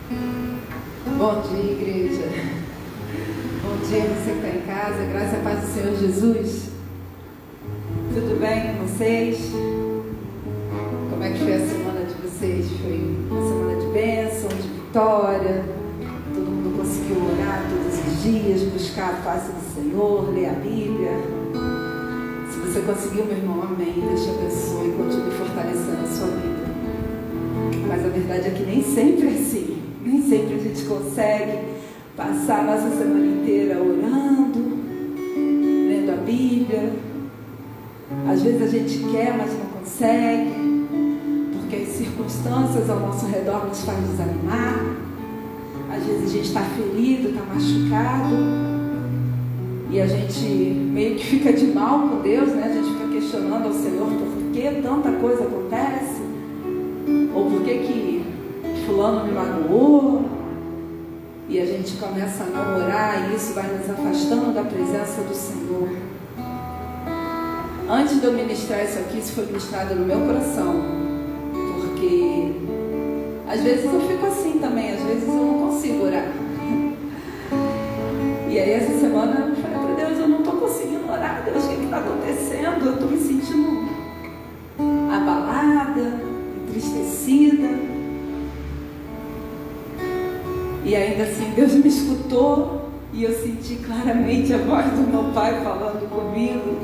Bom dia, igreja. Bom dia, você que está em casa. Graças e paz do Senhor Jesus. Tudo bem com vocês? Como é que foi a semana de vocês? Foi uma semana de bênção, de vitória? Todo mundo conseguiu orar todos os dias, buscar a face do Senhor, ler a Bíblia? Se você conseguiu, meu irmão, amém. Deus te abençoe e continue fortalecendo a sua vida. Mas a verdade é que nem sempre é assim. Nem sempre a gente consegue passar a nossa semana inteira orando, lendo a Bíblia. Às vezes a gente quer, mas não consegue, porque as circunstâncias ao nosso redor nos fazem desanimar. Às vezes a gente está ferido, está machucado, e a gente meio que fica de mal com Deus, né? A gente fica questionando ao Senhor por que tanta coisa acontece, ou por que fulano me magoou, e a gente começa a não orar, e isso vai nos afastando da presença do Senhor. Antes de eu ministrar isso aqui, isso foi ministrado no meu coração, porque às vezes eu fico assim também, às vezes eu não consigo orar. E aí essa semana eu falei para Deus, eu não estou conseguindo orar. Deus, o que está acontecendo? Eu estou me sentindo abalada, entristecida. E ainda assim Deus me escutou, e eu senti claramente a voz do meu Pai falando comigo.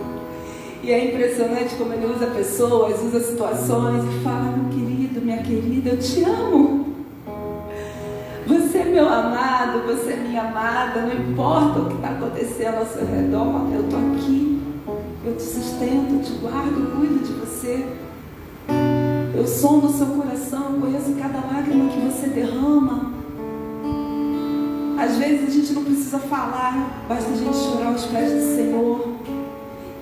E é impressionante como Ele usa pessoas, usa situações e fala: meu querido, minha querida, eu te amo. Você é meu amado, você é minha amada, não importa o que está acontecendo ao seu redor, eu estou aqui, eu te sustento, eu te guardo, eu cuido de você. Eu sondo o seu coração, eu conheço cada lágrima que você derrama. Às vezes a gente não precisa falar, basta a gente chorar aos pés do Senhor,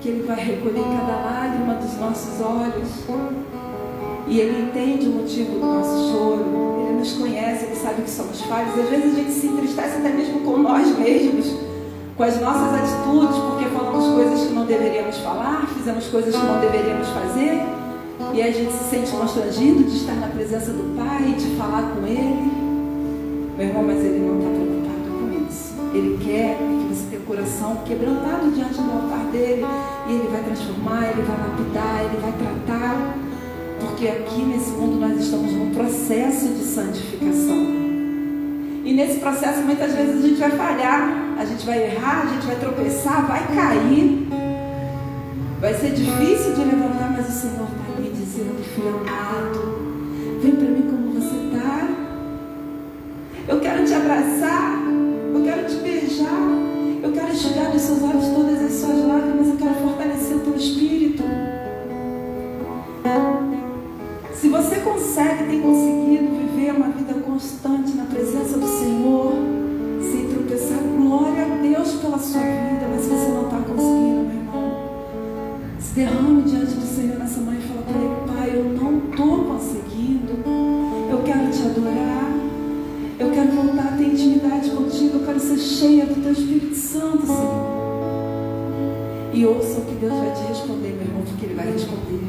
que Ele vai recolher cada lágrima dos nossos olhos, e Ele entende o motivo do nosso choro. Ele nos conhece, Ele sabe que somos falhos. Às vezes a gente se entristece até mesmo com nós mesmos, com as nossas atitudes, porque falamos coisas que não deveríamos falar, fizemos coisas que não deveríamos fazer, e a gente se sente constrangido de estar na presença do Pai, de falar com Ele. Meu irmão, mas Ele não está preocupado com isso. Ele quer que você tenha o coração quebrantado diante do altar dele, e Ele vai transformar, Ele vai lapidar, Ele vai tratar, porque aqui nesse mundo nós estamos num processo de santificação, e nesse processo muitas vezes a gente vai falhar, a gente vai errar, a gente vai tropeçar, vai cair, vai ser difícil de levantar, mas o Senhor está ali dizendo: filho amado, vem para mim como você está. Eu quero te abraçar, eu quero te beijar, eu quero enxugar dos seus olhos todas as suas lágrimas, eu quero fortalecer o teu espírito. Se você consegue, tem conseguido viver uma vida constante na presença do Senhor, sem tropeçar, glória a Deus pela sua vida. Mas se você não está conseguindo, meu irmão, se derrame diante do Senhor nessa manhã e fala para Ele: Pai, eu não estou conseguindo, eu quero te adorar. Eu quero voltar a ter intimidade contigo. Eu quero ser cheia do teu Espírito Santo, Senhor. E ouça o que Deus vai te responder, meu irmão, porque Ele vai responder.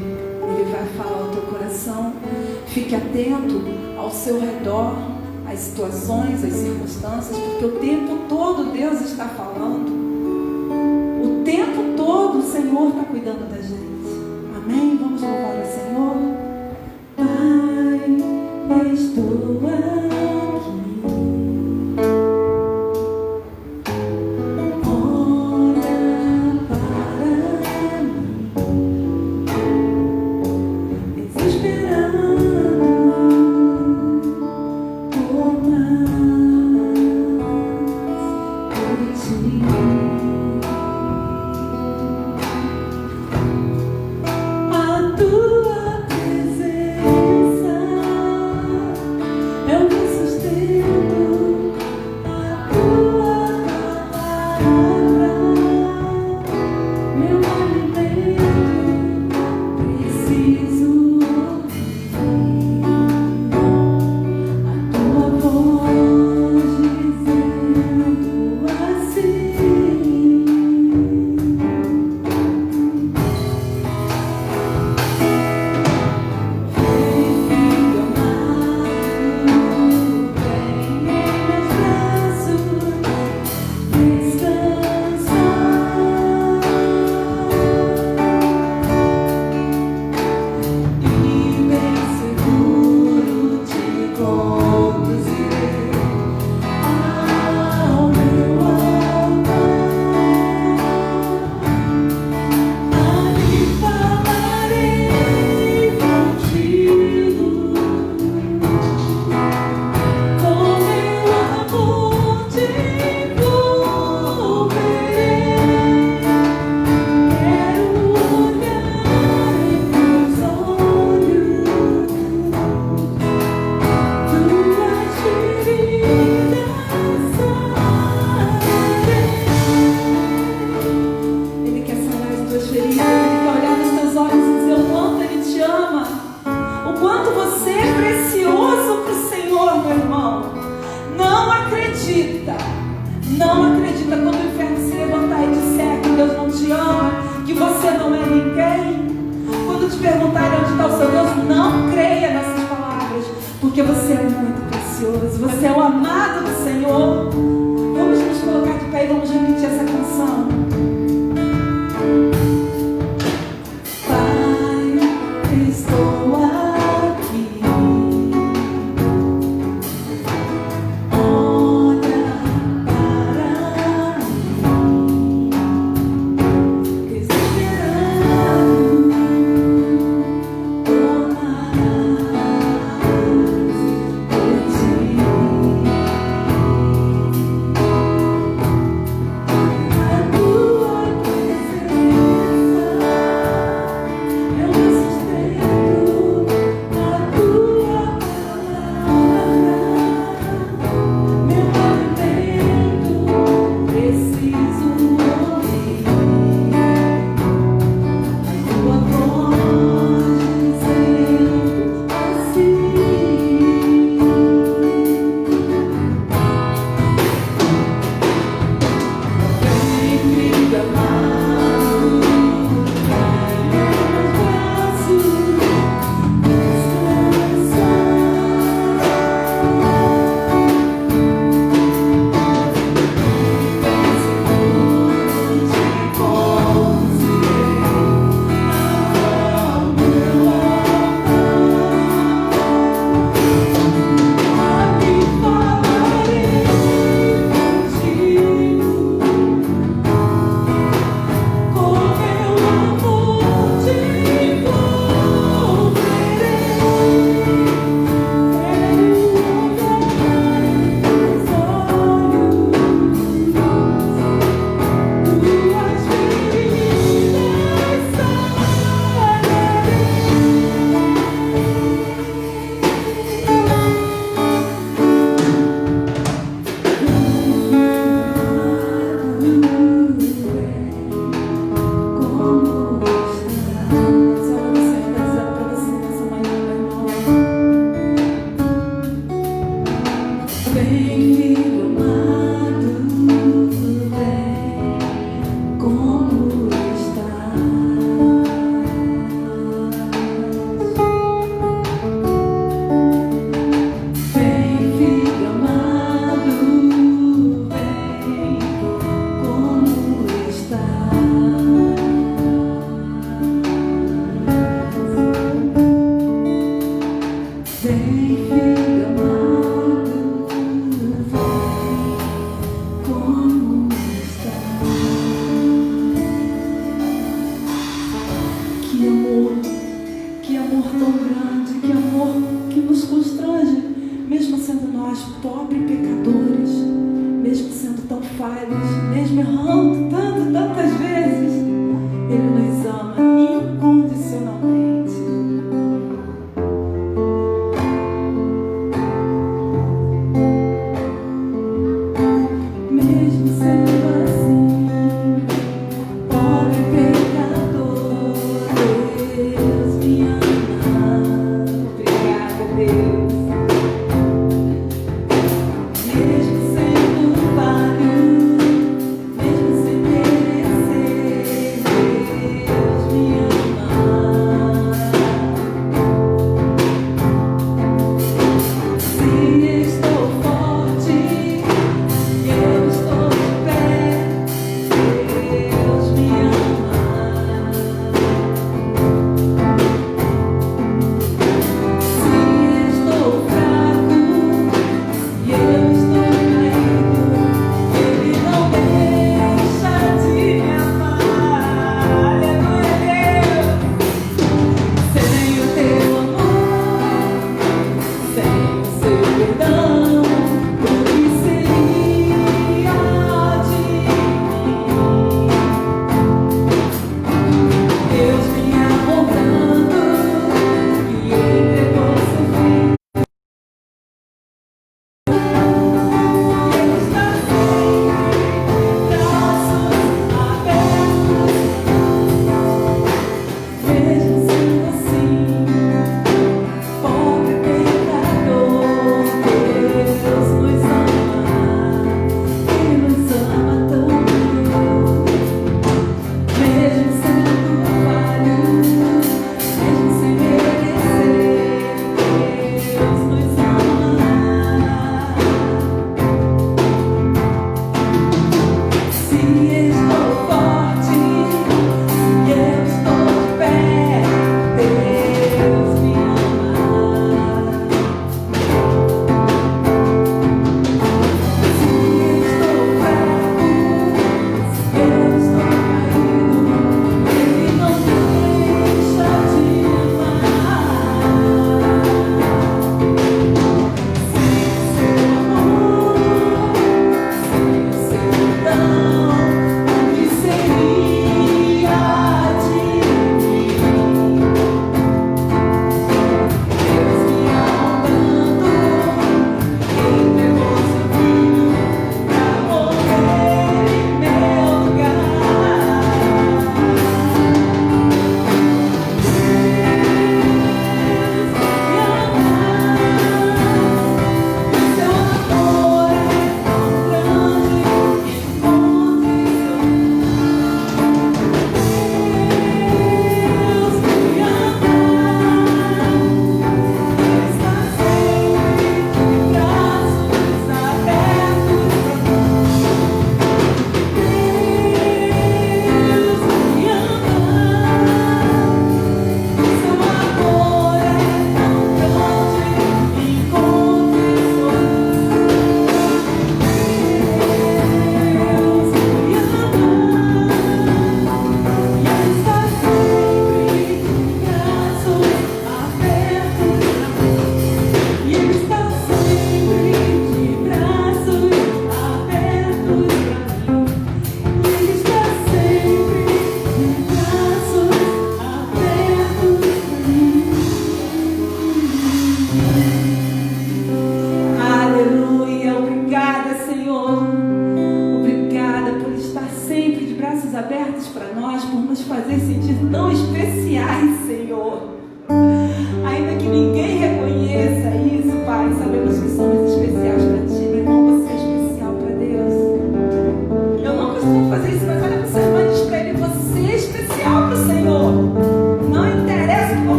Ele vai falar ao teu coração. Fique atento ao seu redor, às situações, às circunstâncias, porque o tempo todo Deus está falando. O tempo todo o Senhor está cuidando da gente. Amém? Vamos louvar o Senhor. Pai, estou aqui. Eu me acredita quando o inferno se levantar e disser que Deus não te ama, que você não é ninguém. Quando te perguntarem onde está o seu Deus, não creia nessas palavras, porque você é muito precioso, você é o amado do Senhor. Vamos nos colocar de pé e vamos repetir essa canção. Pai, estou aqui. Olha para mim, esperando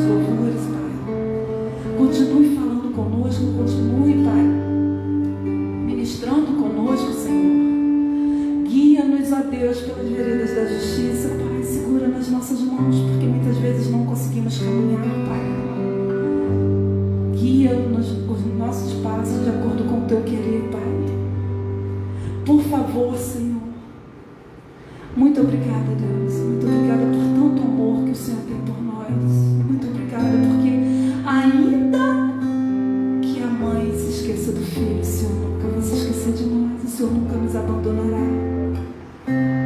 nossos louvores, Pai. Continue falando conosco, continue, Pai, ministrando conosco, Senhor. Guia-nos, ó Deus, pelas veredas da justiça, Pai. Segura nas nossas mãos, porque muitas vezes não conseguimos caminhar, Pai. Guia-nos os nossos passos de acordo com o Teu querer, Pai. Por favor, Senhor. Muito obrigada, Deus. Muito obrigada por tanto amor que o Senhor tem por nós. Muito obrigada porque ainda que a mãe se esqueça do filho, o Senhor nunca vai se esquecer de nós. O Senhor nunca nos abandonará.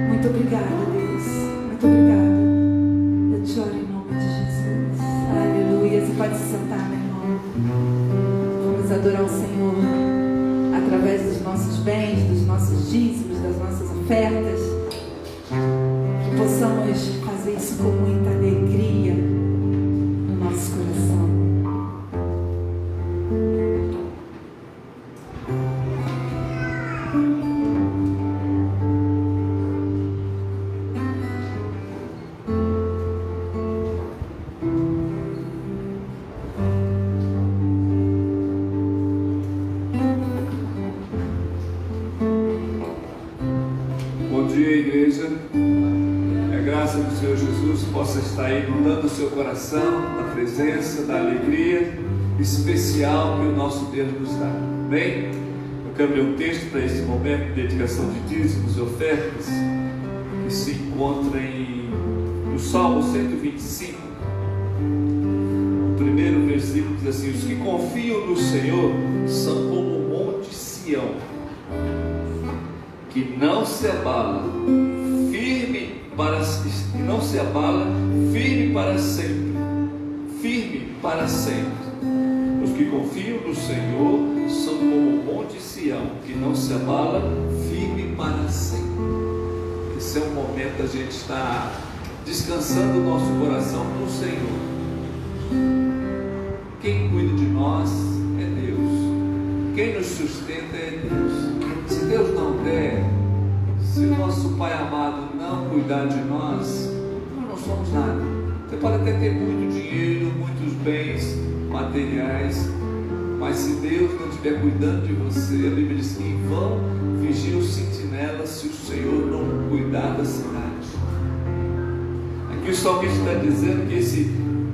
Muito obrigada, Deus. Muito obrigada. Eu te oro em nome de Jesus. Aleluia. Você pode se sentar, meu irmão. Vamos adorar o Senhor através dos nossos bens, dos nossos dízimos, das nossas ofertas. Que possamos fazer isso com muita alegria no nosso coração. Possa estar inundando o seu coração da presença, da alegria especial que o nosso Deus nos dá. Bem, eu quero ler um texto para esse momento de dedicação de dízimos e ofertas que se encontra no Salmo 125. O primeiro versículo diz assim: os que confiam no Senhor são como o monte Sião, que não se abala, firme para sempre, firme para sempre. Os que confiam no Senhor são como o monte Sião, que não se abala, firme para sempre. Esse é o momento da gente estar descansando o nosso coração no Senhor. Quem cuida de nós é Deus, quem nos sustenta é Deus. Se Deus não der, se o nosso Pai amado não cuidar de nós, nós não somos nada. Você pode até ter muito dinheiro, muitos bens materiais, mas se Deus não estiver cuidando de você, a Bíblia diz que em vão vigia o sentinela se o Senhor não cuidar da cidade. Aqui o salmista está dizendo que esse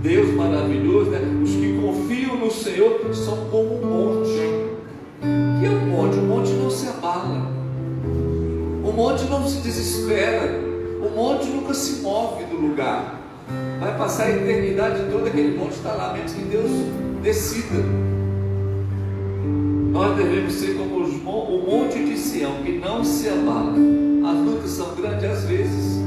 Deus maravilhoso, né? Os que confiam no Senhor são como um monte. O que é um monte? O monte não se abala. O monte não se desespera, o monte nunca se move do lugar. Vai passar a eternidade toda, aquele monte está lá, menos que Deus decida. Nós devemos ser como o monte de Sião, que não se abala. As lutas são grandes às vezes,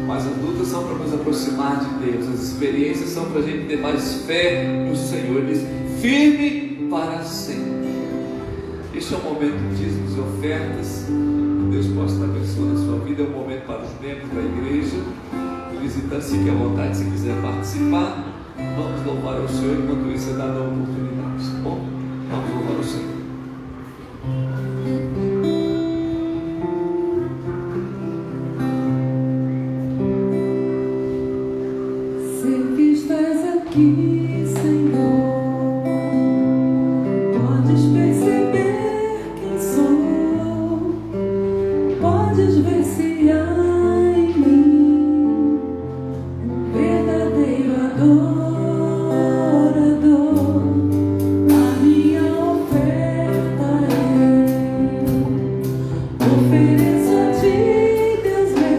mas as lutas são para nos aproximar de Deus. As experiências são para a gente ter mais fé no Senhor. Ele diz: firme para sempre. Este é um momento de dízimos e ofertas. Deus possa estar abençoando a sua vida. É um momento para os membros da igreja. O visitante, se quer vontade, se quiser participar, vamos louvar ao Senhor enquanto isso é dada a oportunidade. Tá bom? Vamos louvar ao Senhor. Sei que estás aqui, Senhor. Podes perceber quem sou. Podes ver se há em mim um verdadeiro adorador. A minha oferta ofereço a ti, Deus meu,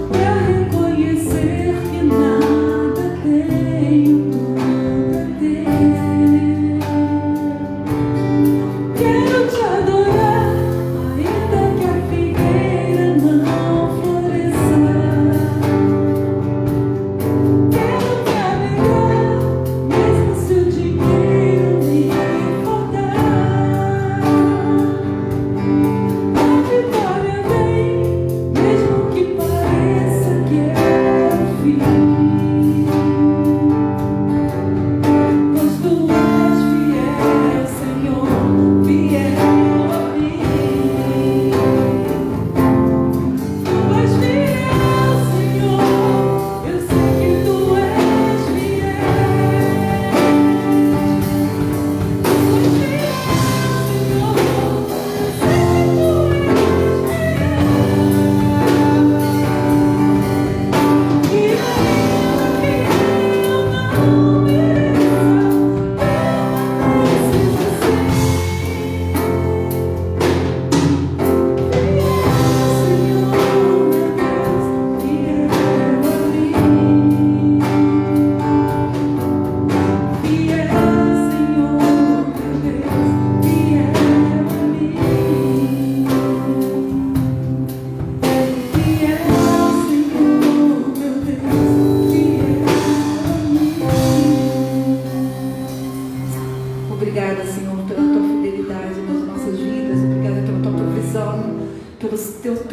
pra reconhecer que nada tenho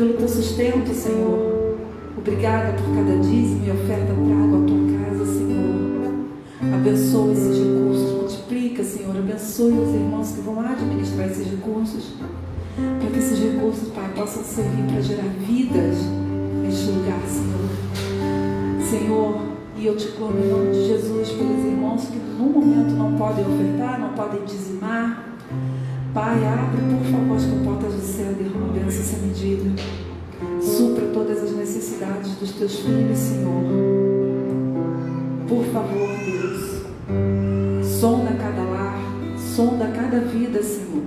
pelo teu sustento, Senhor. Obrigada por cada dízimo e oferta trago à tua casa, Senhor. Abençoa esses recursos, multiplica, Senhor. Abençoe os irmãos que vão administrar esses recursos, para que esses recursos, Pai, possam servir para gerar vidas neste lugar, Senhor. Senhor, e eu te clamo em nome de Jesus pelos irmãos que no momento não podem ofertar, não podem dizimar. Pai, abre por favor as comportas do céu, derrama bênção sem medida. Supra todas as necessidades dos teus filhos, Senhor. Por favor, Deus, sonda cada lar, sonda cada vida, Senhor.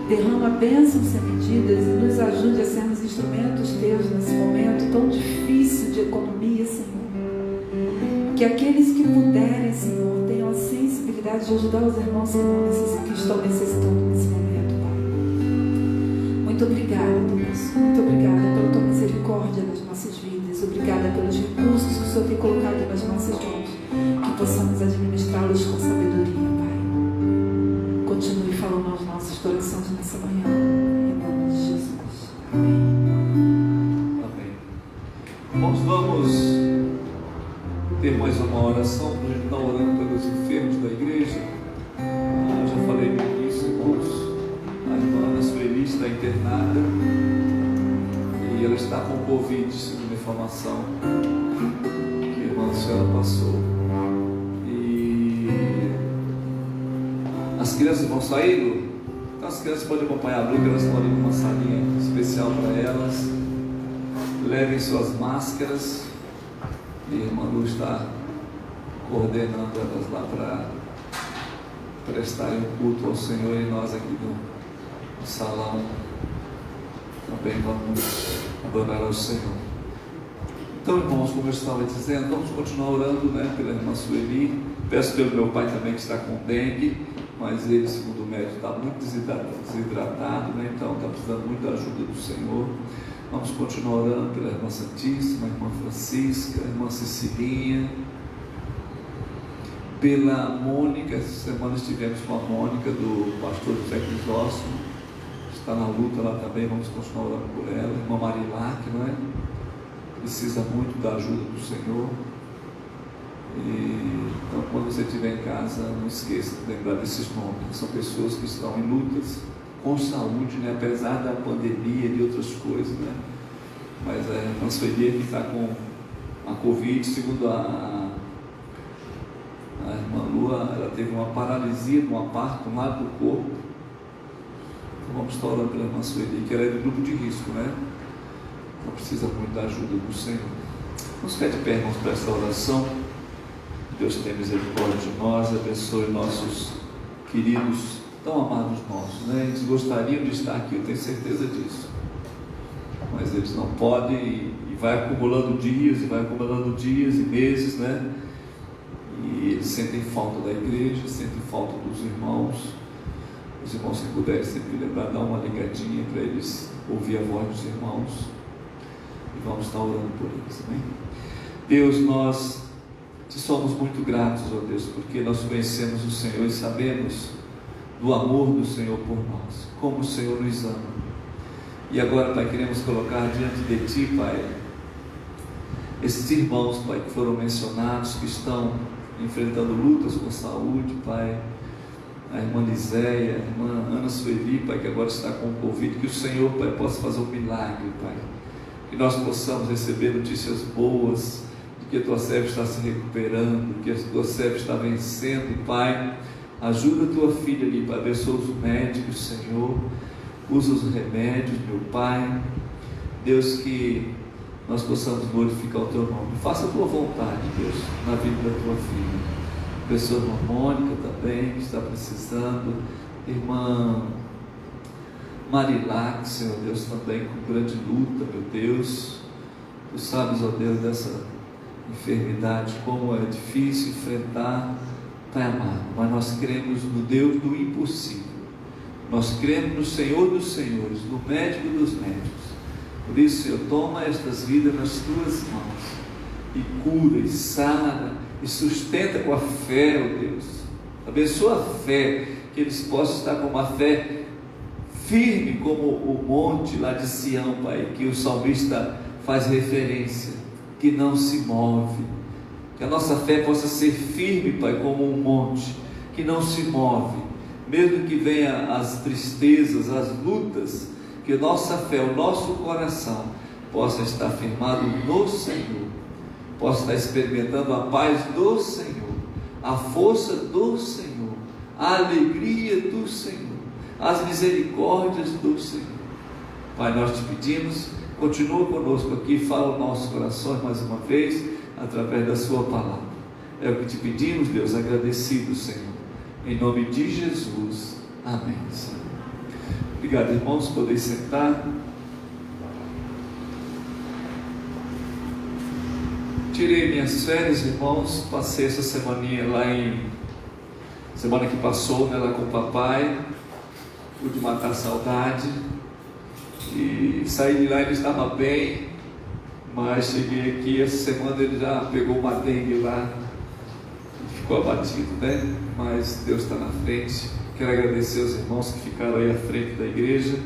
Derrama bênção sem medidas e nos ajude a sermos instrumentos teus nesse momento tão difícil de economia, Senhor. Que aqueles que puderem, Senhor, tenham a sensibilidade de ajudar os irmãos que estão necessitando nesse momento, Pai. Muito obrigada, Deus. Muito obrigada pela tua misericórdia nas nossas vidas. Obrigada pelos recursos que o Senhor tem colocado nas nossas mãos. Que possamos administrá-los com sabedoria, Pai. Continue falando aos nossos corações nessa manhã. Em nome de Jesus. Amém. Amém. Irmãos, vamos ter mais uma oração para a gente estar orando pelos enfermos da igreja. Já falei no início, irmãos. A irmã Ana Sueli está internada e ela está com Covid, segundo a informação que a irmã Suela passou. E as crianças vão sair, então as crianças podem acompanhar a Bruna, elas estão ali numa salinha especial para elas. Levem suas máscaras. E a irmã Lu está coordenando elas lá para prestarem o culto ao Senhor, e nós aqui no salão também vamos adorar ao Senhor. Então, irmãos, como eu estava dizendo, vamos continuar orando, né, pela irmã Sueli. Peço pelo meu pai também, que está com dengue, mas ele, segundo o médico, está muito desidratado, né, então está precisando muito da ajuda do Senhor. Vamos continuar orando pela irmã Santíssima, a irmã Francisca, a irmã Cecilinha, pela Mônica. Essa semana estivemos com a Mônica, do pastor José Crisóstomo, está na luta lá também, vamos continuar orando por ela. A irmã Marilac, não é? Precisa muito da ajuda do Senhor. Então, quando você estiver em casa, não esqueça de lembrar desses nomes, que são pessoas que estão em lutas com saúde, né? Apesar da pandemia e de outras coisas, né? Mas a irmã Sueli que está com a Covid, segundo a irmã Lua, ela teve uma paralisia de uma parte, um lado do corpo. Então vamos estar orando pela irmã Sueli, que ela é do grupo de risco, né? Então precisa muito da ajuda do Senhor. Vamos ficar de pé, irmãos, para essa oração. Deus tenha misericórdia de nós, abençoe nossos queridos, tão amados nossos, né? Eles gostariam de estar aqui, eu tenho certeza disso, mas eles não podem, e vai acumulando dias e meses, né? E eles sentem falta da igreja, sentem falta dos irmãos. Os irmãos, se puderem sempre lembrar, dar uma ligadinha para eles ouvir a voz dos irmãos, e vamos estar orando por eles, amém? Deus, nós te somos muito gratos, ó Deus, porque nós conhecemos o Senhor e sabemos do amor do Senhor por nós, como o Senhor nos ama. E agora, Pai, queremos colocar diante de Ti, Pai, esses irmãos, Pai, que foram mencionados, que estão enfrentando lutas com saúde, Pai, a irmã Liséia, a irmã Ana Sueli, Pai, que agora está com o Covid, que o Senhor, Pai, possa fazer um milagre, Pai, que nós possamos receber notícias boas, de que a Tua serva está se recuperando, que a Tua serva está vencendo, e Pai, ajuda a Tua filha ali, Pai, abençoa os médicos, Senhor, usa os remédios, meu Pai, Deus, que nós possamos glorificar o Teu nome, faça a Tua vontade, Deus, na vida da Tua filha. Abençoa a irmã Mônica também, que está precisando, irmã Marilac, Senhor Deus, também com grande luta, meu Deus, Tu sabes, ó Deus, dessa enfermidade, como é difícil enfrentar, Pai amado, mas nós cremos no Deus do impossível, nós cremos no Senhor dos senhores, no médico dos médicos. Por isso, Senhor, toma estas vidas nas Tuas mãos e cura, e sara, e sustenta com a fé, ó Deus. Abençoa a fé, que eles possam estar com uma fé firme como o monte lá de Sião, Pai, que o salmista faz referência, que não se move. Que a nossa fé possa ser firme, Pai, como um monte, que não se move, mesmo que venha as tristezas, as lutas, que a nossa fé, o nosso coração possa estar firmado no Senhor, possa estar experimentando a paz do Senhor, a força do Senhor, a alegria do Senhor, as misericórdias do Senhor. Pai, nós te pedimos, continua conosco aqui, fala o nosso coração mais uma vez, através da sua palavra. É o que te pedimos, Deus, agradecido, Senhor, em nome de Jesus, amém, Senhor. Obrigado, irmãos, podem sentar. Tirei minhas férias, irmãos, passei essa semaninha lá semana que passou, né, lá com o papai, pude matar a saudade, e saí de lá, ele estava bem, mas cheguei aqui, essa semana ele já pegou uma dengue lá, e ficou abatido, né, mas Deus está na frente. Quero agradecer aos irmãos que ficaram aí à frente da igreja,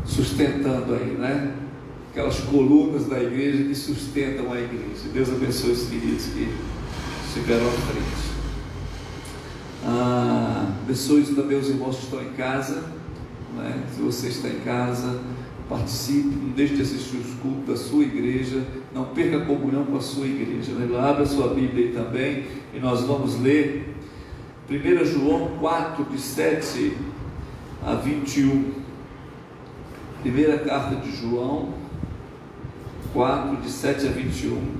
sustentando aí, né, aquelas colunas da igreja que sustentam a igreja. Deus abençoe os queridos que estiveram à frente. Abençoe também os irmãos que estão em casa, né? Se você está em casa, participe, não deixe de assistir os cultos da sua igreja, não perca a comunhão com a sua igreja, né? Abra a sua Bíblia aí também, e nós vamos ler 1 João 4, de 7 a 21. Primeira carta de João 4, de 7 a 21.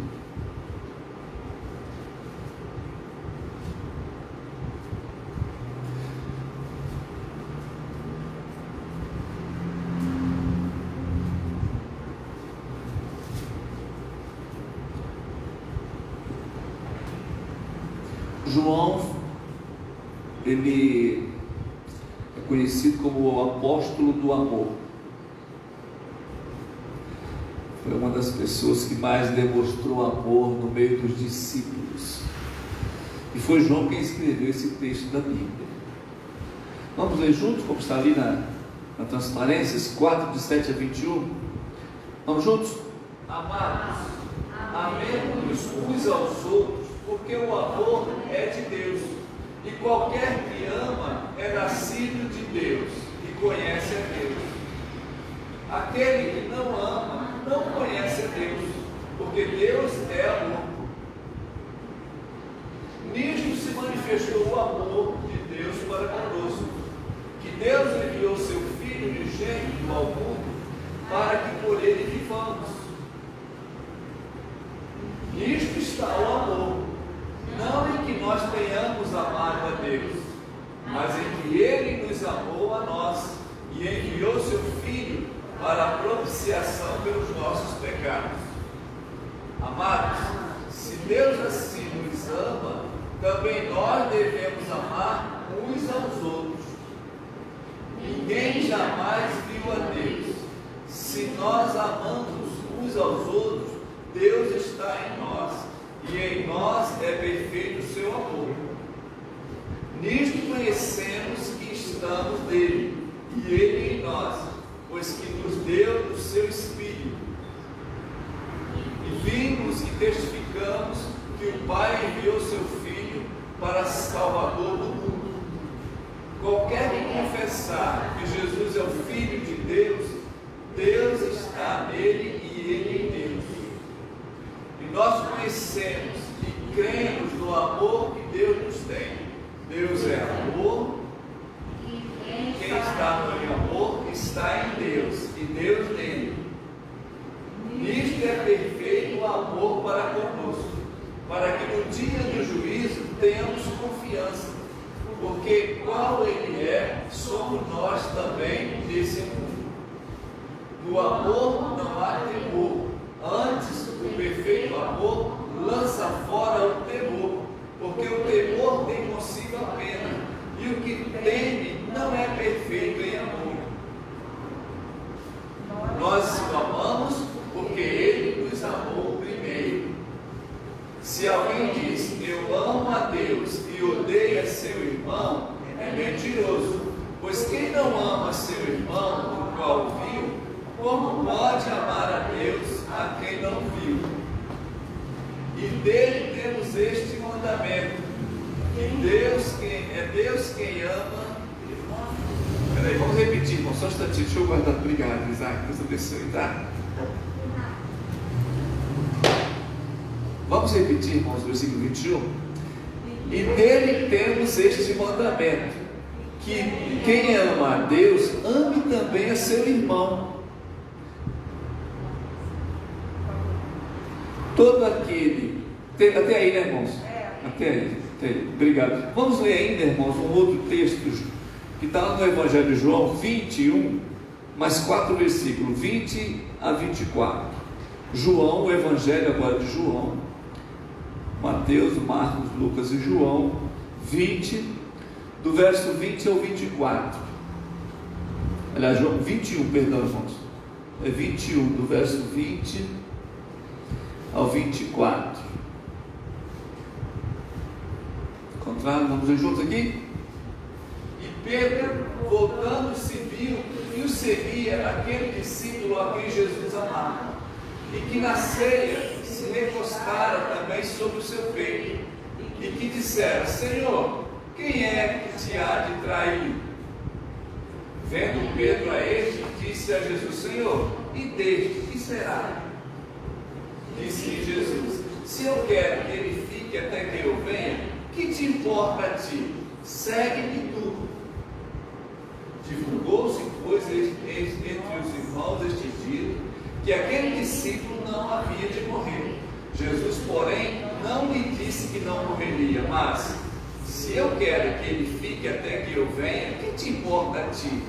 João, ele é conhecido como o apóstolo do amor. Foi uma das pessoas que mais demonstrou amor no meio dos discípulos. E foi João quem escreveu esse texto da Bíblia. Vamos ler juntos, como está ali na transparência, 4, de 7 a 21. Vamos juntos? Amados, amemos-nos uns aos outros, porque o amor é de Deus. E qualquer que ama é nascido de Deus e conhece a Deus. Aquele que não ama não conhece a Deus, porque Deus é amor. Nisto se manifestou o amor de Deus para conosco, que Deus enviou seu Filho unigênito ao mundo para que por ele vivamos. Nisto está o amor, não em que nós tenhamos amado a Deus, mas em que Ele nos amou a nós e enviou seu Filho para a propiciação pelos nossos pecados. Amados, se Deus assim nos ama, também nós devemos amar uns aos outros. Ninguém jamais viu a Deus. Se nós amamos uns aos outros, Deus está em nós, e em nós é perfeito o seu amor. Nisto conhecemos que estamos nele, e ele em nós, pois que nos deu o seu Espírito. E vimos e testificamos que o Pai enviou seu Filho para Salvador do mundo. Qualquer que confessar que Jesus é o Filho de Deus, Deus está nele e ele em Deus. E nós conhecemos e cremos no amor que Deus nos tem. Deus é amor. Quem está no amor está em Deus e Deus nele. Nisto é perfeito o amor para conosco, para que no dia do juízo tenhamos confiança, porque qual ele é, somos nós também nesse mundo. No amor não há temor, antes o perfeito amor lança fora o temor, porque o temor tem consigo a pena, e o que teme não é perfeito em amor. Nós o amamos porque ele nos amou primeiro. Se alguém diz eu amo a Deus e odeia seu irmão, é mentiroso, Pois quem não ama seu irmão, o qual viu, como pode amar a Deus a quem não viu? E dele temos este mandamento, que Deus quem ama. Peraí, vamos repetir, irmão, só um instantinho, deixa eu guardar. Obrigado, Isaac, Deus abençoe, tá? Vamos repetir, irmãos, versículo 21. E dele temos este mandamento, que quem ama a Deus, ame também a seu irmão. Todo aquele, até aí, né, irmãos? Até aí, obrigado. Vamos ler ainda, irmãos, um outro texto, que está no Evangelho de João 21, mais 4 versículos, 20 a 24. João, o Evangelho agora de João, Mateus, Marcos, Lucas e João, 20, do verso 20 ao 24. Aliás, João 21, perdão, irmãos. É 21, do verso 20 ao 24. Encontraram? Vamos ver juntos aqui? E Pedro, voltando-se, viu que o seguia aquele discípulo a quem Jesus amava, e que na ceia se recostara também sobre o seu peito, e que dissera: Senhor, quem é que te há de trair? Vendo Pedro a este, disse a Jesus: Senhor, e deste que será? Disse Jesus: se eu quero que ele fique até que eu venha, que te importa a ti? Segue-me tu. Divulgou-se, pois, entre os irmãos este dito, que aquele discípulo não havia de morrer. Jesus, porém, não lhe disse que não morreria, mas: se eu quero que ele fique até que eu venha, que te importa a ti?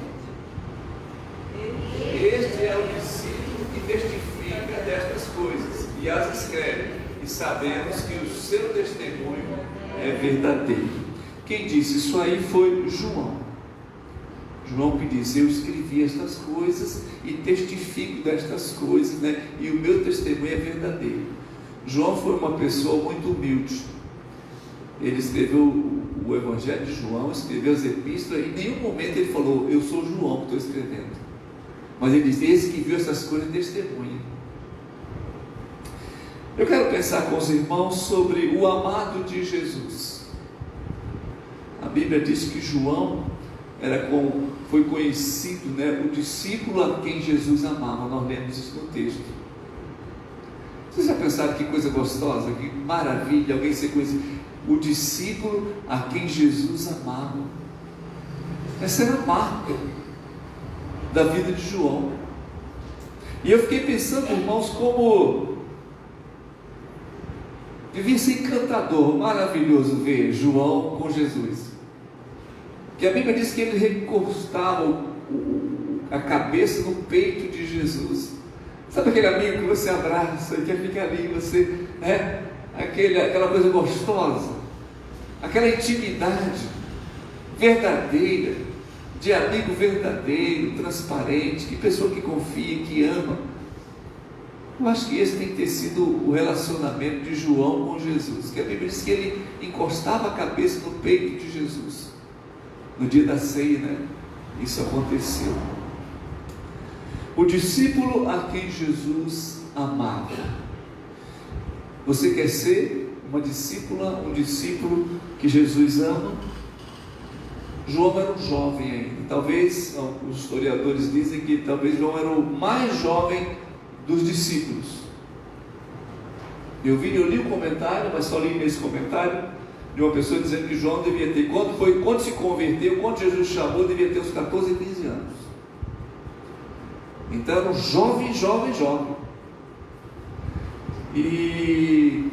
Este é o discípulo que testifica destas coisas e as escreve, e sabemos que o seu testemunho é verdadeiro. Quem disse isso aí foi João. João que disse: eu escrevi estas coisas e testifico destas coisas, né? E o meu testemunho é verdadeiro. João foi uma pessoa muito humilde. Ele escreveu o Evangelho de João, escreveu as epístolas, e em nenhum momento ele falou: eu sou João que estou escrevendo. Mas ele disse: esse que viu essas coisas testemunha. Eu quero pensar com os irmãos sobre o amado de Jesus. A Bíblia diz que João foi conhecido, né, o discípulo a quem Jesus amava. Nós lemos isso no texto. Vocês já pensaram que coisa gostosa, que maravilha alguém ser conhecido? O discípulo a quem Jesus amava. Essa era a marca da vida de João. E eu fiquei pensando, irmãos, como devia ser encantador, maravilhoso ver João com Jesus. Que a Bíblia diz que ele recostava a cabeça no peito de Jesus. Sabe aquele amigo que você abraça e quer ficar ali, você, né? Aquela coisa gostosa, aquela intimidade verdadeira, de amigo verdadeiro, transparente, que pessoa que confia, que ama. Eu acho que esse tem que ter sido o relacionamento de João com Jesus, que a Bíblia diz que ele encostava a cabeça no peito de Jesus. No dia da ceia, né? Isso aconteceu. O discípulo a quem Jesus amava. Você quer ser uma discípula, um discípulo que Jesus ama? João era um jovem ainda. Talvez, os historiadores dizem que talvez João era o mais jovem dos discípulos. Eu li um comentário, mas só li nesse comentário, de uma pessoa dizendo que João devia ter, quando se converteu, quando Jesus chamou, devia ter uns 14, 15 anos. Então era um jovem. E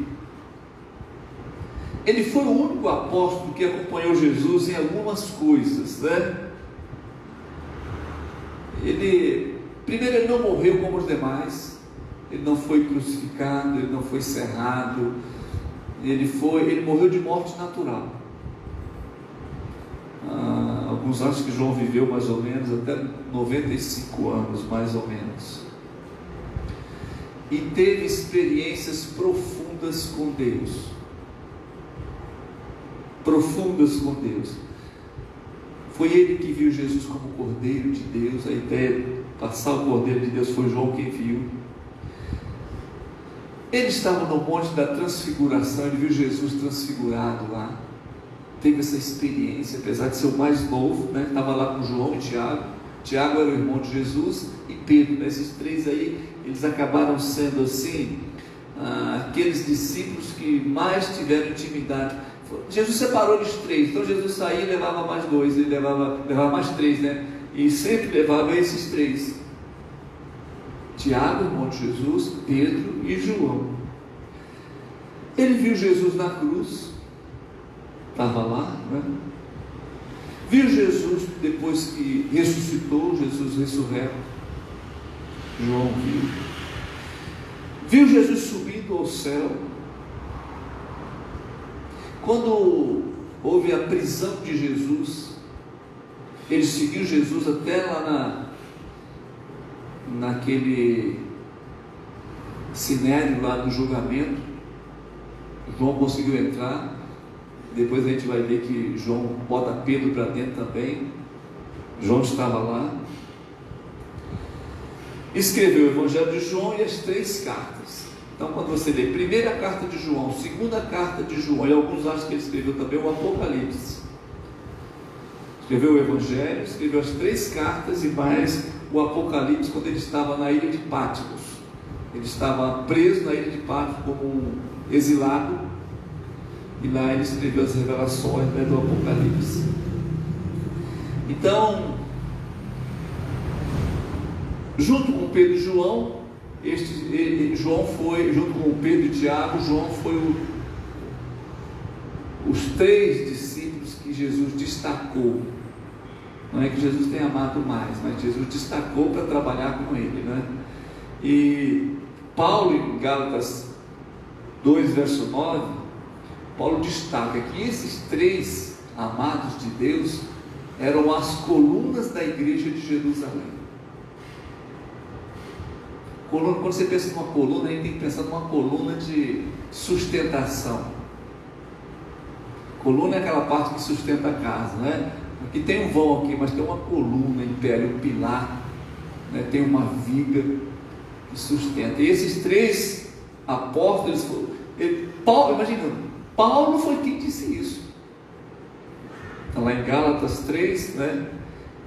ele foi o único apóstolo que acompanhou Jesus em algumas coisas, né? Primeiro, ele não morreu como os demais. Ele não foi crucificado, ele não foi cerrado. Ele morreu de morte natural. Alguns acham que João viveu mais ou menos até 95 anos, mais ou menos. E teve experiências profundas com Deus. Foi ele que viu Jesus como Cordeiro de Deus. A ideia de passar o Cordeiro de Deus foi João quem viu. Ele estava no monte da transfiguração, ele viu Jesus transfigurado lá. Teve essa experiência, apesar de ser o mais novo, né? Estava lá com João e Tiago. Tiago era o irmão de Jesus e Pedro, né? Esses três aí, eles acabaram sendo assim, aqueles discípulos que mais tiveram intimidade. Jesus separou eles três, então Jesus saía e levava mais dois, ele levava mais três, né? E sempre levava esses três: Tiago, irmão de Jesus, Pedro e João. Ele viu Jesus na cruz, estava lá, né? Viu Jesus depois que ressuscitou, Jesus ressurreto, João viu. Viu Jesus subindo ao céu. Quando houve a prisão de Jesus, ele seguiu Jesus até lá naquele sinédrio lá do julgamento. João conseguiu entrar. Depois a gente vai ver que João bota Pedro para dentro também. João estava lá. Escreveu o Evangelho de João e as 3 cartas. Então, quando você lê primeira carta de João, segunda carta de João, e alguns acham que ele escreveu também o Apocalipse. Escreveu o Evangelho, escreveu as 3 cartas e mais o Apocalipse, quando ele estava na ilha de Patmos. Ele estava preso na ilha de Patmos como um exilado, e lá ele escreveu as revelações, né, do Apocalipse. Então, junto com Pedro e João, João foi, junto com Pedro e Tiago, João foi os 3 discípulos que Jesus destacou. Não é que Jesus tenha amado mais, mas Jesus destacou para trabalhar com ele, né? E Paulo, em Gálatas 2, verso 9, Paulo destaca que esses 3 amados de Deus eram as colunas da igreja de Jerusalém. Coluna, quando você pensa numa coluna, a gente tem que pensar numa coluna de sustentação. Coluna é aquela parte que sustenta a casa, né? Aqui tem um vão aqui, mas tem uma coluna em pé, um pilar, né? Tem uma viga que sustenta. E esses 3 apóstolos, Paulo, imagina, Paulo foi quem disse isso. Está lá em Gálatas 3, né?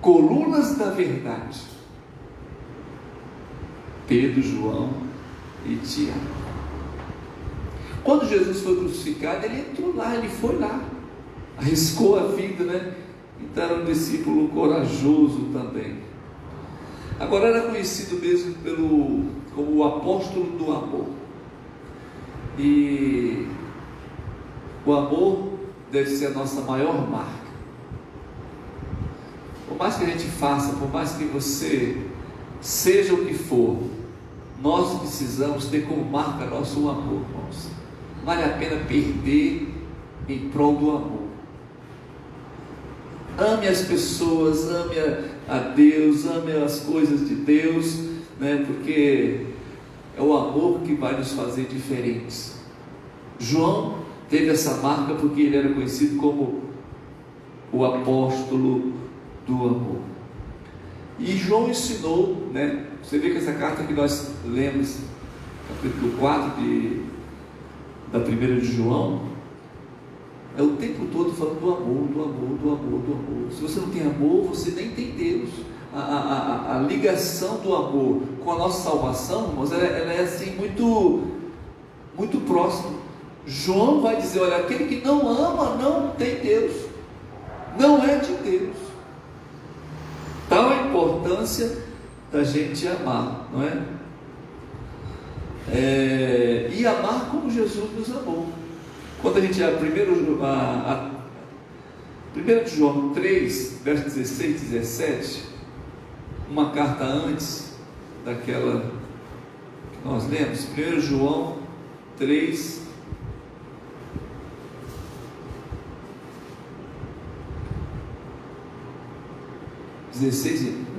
Colunas da verdade. Pedro, João e Tiago. Quando Jesus foi crucificado, ele entrou lá, ele foi lá, arriscou a vida, né? Então era um discípulo corajoso também. Agora era conhecido mesmo como o apóstolo do amor. E o amor deve ser a nossa maior marca. Por mais que a gente faça, por mais que você seja o que for, nós precisamos ter como marca nosso amor, irmãos. Vale a pena perder em prol do amor. Ame as pessoas, ame a Deus, ame as coisas de Deus, né? Porque é o amor que vai nos fazer diferentes. João teve essa marca porque ele era conhecido como o apóstolo do amor. E João ensinou, né? Você vê que essa carta que nós lemos, capítulo 4 da primeira de João, é o tempo todo falando do amor, do amor, do amor, do amor. Se você não tem amor, você nem tem Deus. A ligação do amor com a nossa salvação, irmãos, ela é assim muito, muito próxima. João vai dizer: olha, aquele que não ama não tem Deus, não é de Deus. Tal a importância da gente amar, não é? E amar como Jesus nos amou. Quando a gente abre 1 de João 3, verso 16 e 17, uma carta antes daquela que nós lemos, 1 João 3,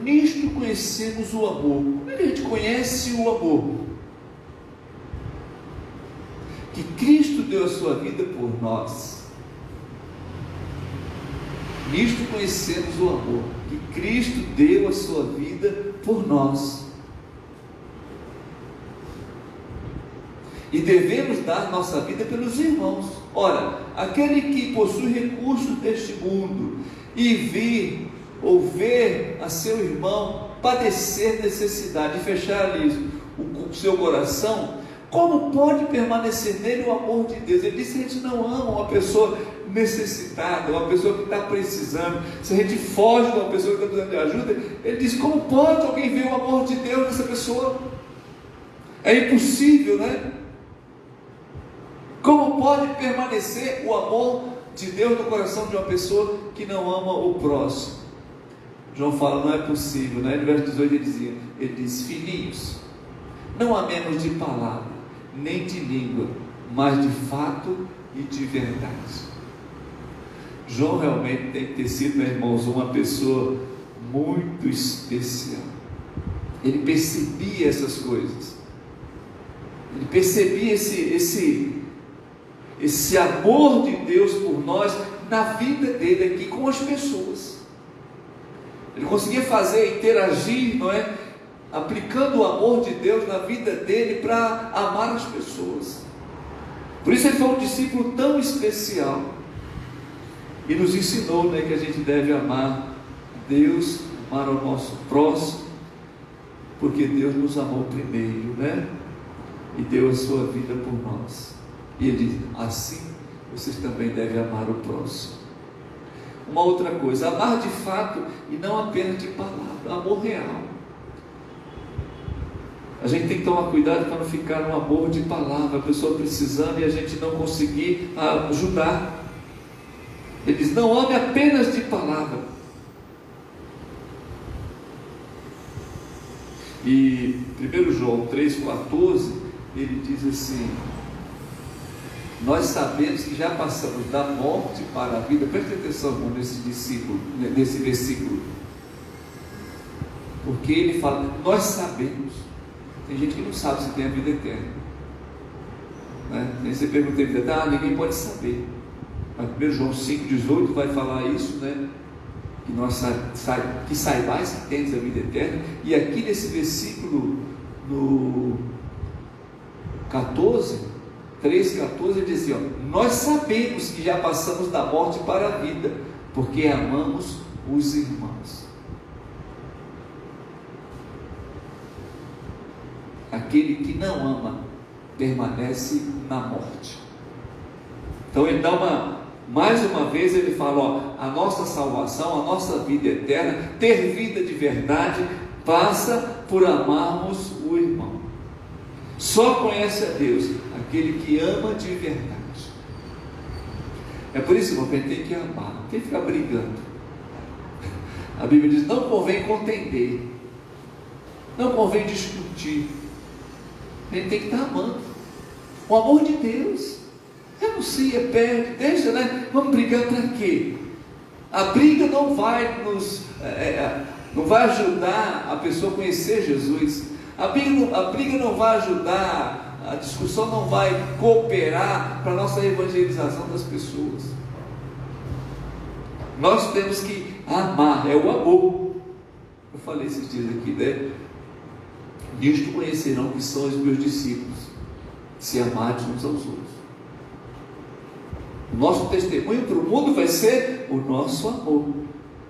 nisto conhecemos o amor. Como é que a gente conhece o amor? Que Cristo deu a sua vida por nós. Nisto conhecemos o amor, que Cristo deu a sua vida por nós. E devemos dar nossa vida pelos irmãos. Ora, aquele que possui recursos deste mundo e vir ou ver a seu irmão padecer necessidade e fechar ali o seu coração, como pode permanecer nele o amor de Deus? Ele disse: se a gente não ama uma pessoa necessitada, uma pessoa que está precisando, se a gente foge de uma pessoa que está precisando de ajuda, ele diz: como pode alguém ver o amor de Deus nessa pessoa? É impossível, né? Como pode permanecer o amor de Deus no coração de uma pessoa que não ama o próximo? João fala: não é possível, né? No verso 18 ele diz: filhinhos, não amemos de palavra, nem de língua, mas de fato e de verdade. João realmente tem que ter sido, meus irmãos, uma pessoa muito especial. Ele percebia essas coisas. Ele percebia esse amor de Deus por nós na vida dele aqui com as pessoas. Ele conseguia interagir, não é? Aplicando o amor de Deus na vida dele para amar as pessoas. Por isso ele foi um discípulo tão especial. E nos ensinou, né, que a gente deve amar Deus, amar o nosso próximo, porque Deus nos amou primeiro, né? E deu a sua vida por nós. E ele diz: assim vocês também devem amar o próximo. Uma outra coisa, amar de fato e não apenas de palavra, amor real. A gente tem que tomar cuidado para não ficar um amor de palavra, a pessoa precisando e a gente não conseguir ajudar. Ele diz: não ame apenas de palavra. E 1 João 3,14, ele diz assim: nós sabemos que já passamos da morte para a vida. Preste atenção nesse versículo, porque ele fala: nós sabemos. Tem gente que não sabe se tem a vida eterna, né? Nem você pergunta a vida eterna, ninguém pode saber. Mas 1 João 5,18 vai falar isso, né? Que nós que saibais que tens a vida eterna. E aqui nesse versículo, no 3,14, ele diz assim: ó, nós sabemos que já passamos da morte para a vida, porque amamos os irmãos. Aquele que não ama permanece na morte. Então ele dá mais uma vez ele fala: ó, a nossa salvação, a nossa vida eterna, ter vida de verdade, passa por amarmos o irmão. Só conhece a Deus aquele que ama de verdade. É por isso, irmão, que a gente tem que amar, não tem que ficar brigando. A Bíblia diz: não convém contender, não convém discutir. A gente tem que estar amando o amor de Deus. Renuncia, perde, deixa, né? Vamos brigar para quê? A briga não vai não vai ajudar a pessoa a conhecer Jesus. A briga não vai ajudar, a discussão não vai cooperar para a nossa evangelização das pessoas. Nós temos que amar, é o amor. Eu falei esses dias aqui, né? Nisto conhecerão que são os meus discípulos, se amarem uns aos outros. O nosso testemunho para o mundo vai ser o nosso amor.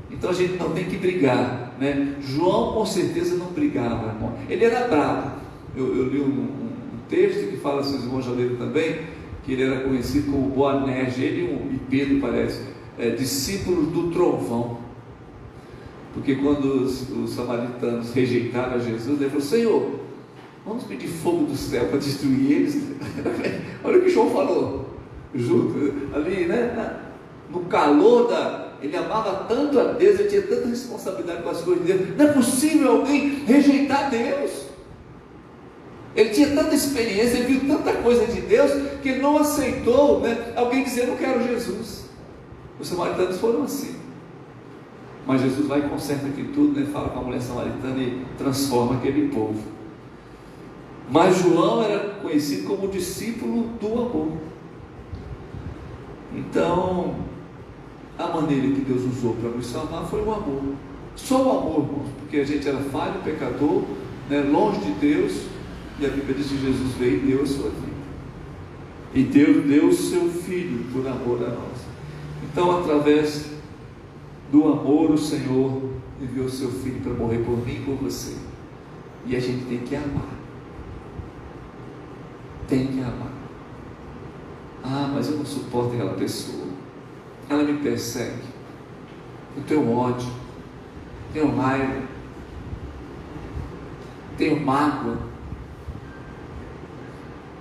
Então a gente não tem que brigar, né? João com certeza não brigava, irmão. Ele era bravo. Eu li um texto que fala, se os irmãos já leram também, que ele era conhecido como Boanerges. Ele e Pedro, parece, discípulos do trovão. Porque quando os samaritanos rejeitaram a Jesus, ele falou: Senhor, vamos pedir fogo do céu para destruir eles. Olha o que João falou, junto ali, né? No calor ele amava tanto a Deus, ele tinha tanta responsabilidade com as coisas de Deus. Não é possível alguém rejeitar Deus. Ele tinha tanta experiência, ele viu tanta coisa de Deus, que ele não aceitou, né, alguém dizer: não quero Jesus. Os samaritanos foram assim. Mas Jesus vai e conserta aqui tudo, né? Fala com a mulher samaritana e transforma aquele povo. Mas João era conhecido como discípulo do amor. Então, amando maneira que Deus usou para nos salvar foi o amor. Só o amor, irmãos, porque a gente era falho, pecador, né, longe de Deus, e a Bíblia diz que Jesus veio e deu a sua vida. E Deus deu o seu Filho por amor a nós. Então, através do amor, o Senhor enviou o seu Filho para morrer por mim e por você. E a gente tem que amar. Tem que amar. Ah, mas eu não suporto aquela pessoa. Ela me persegue. Eu tenho ódio. Tenho raiva. Tenho mágoa.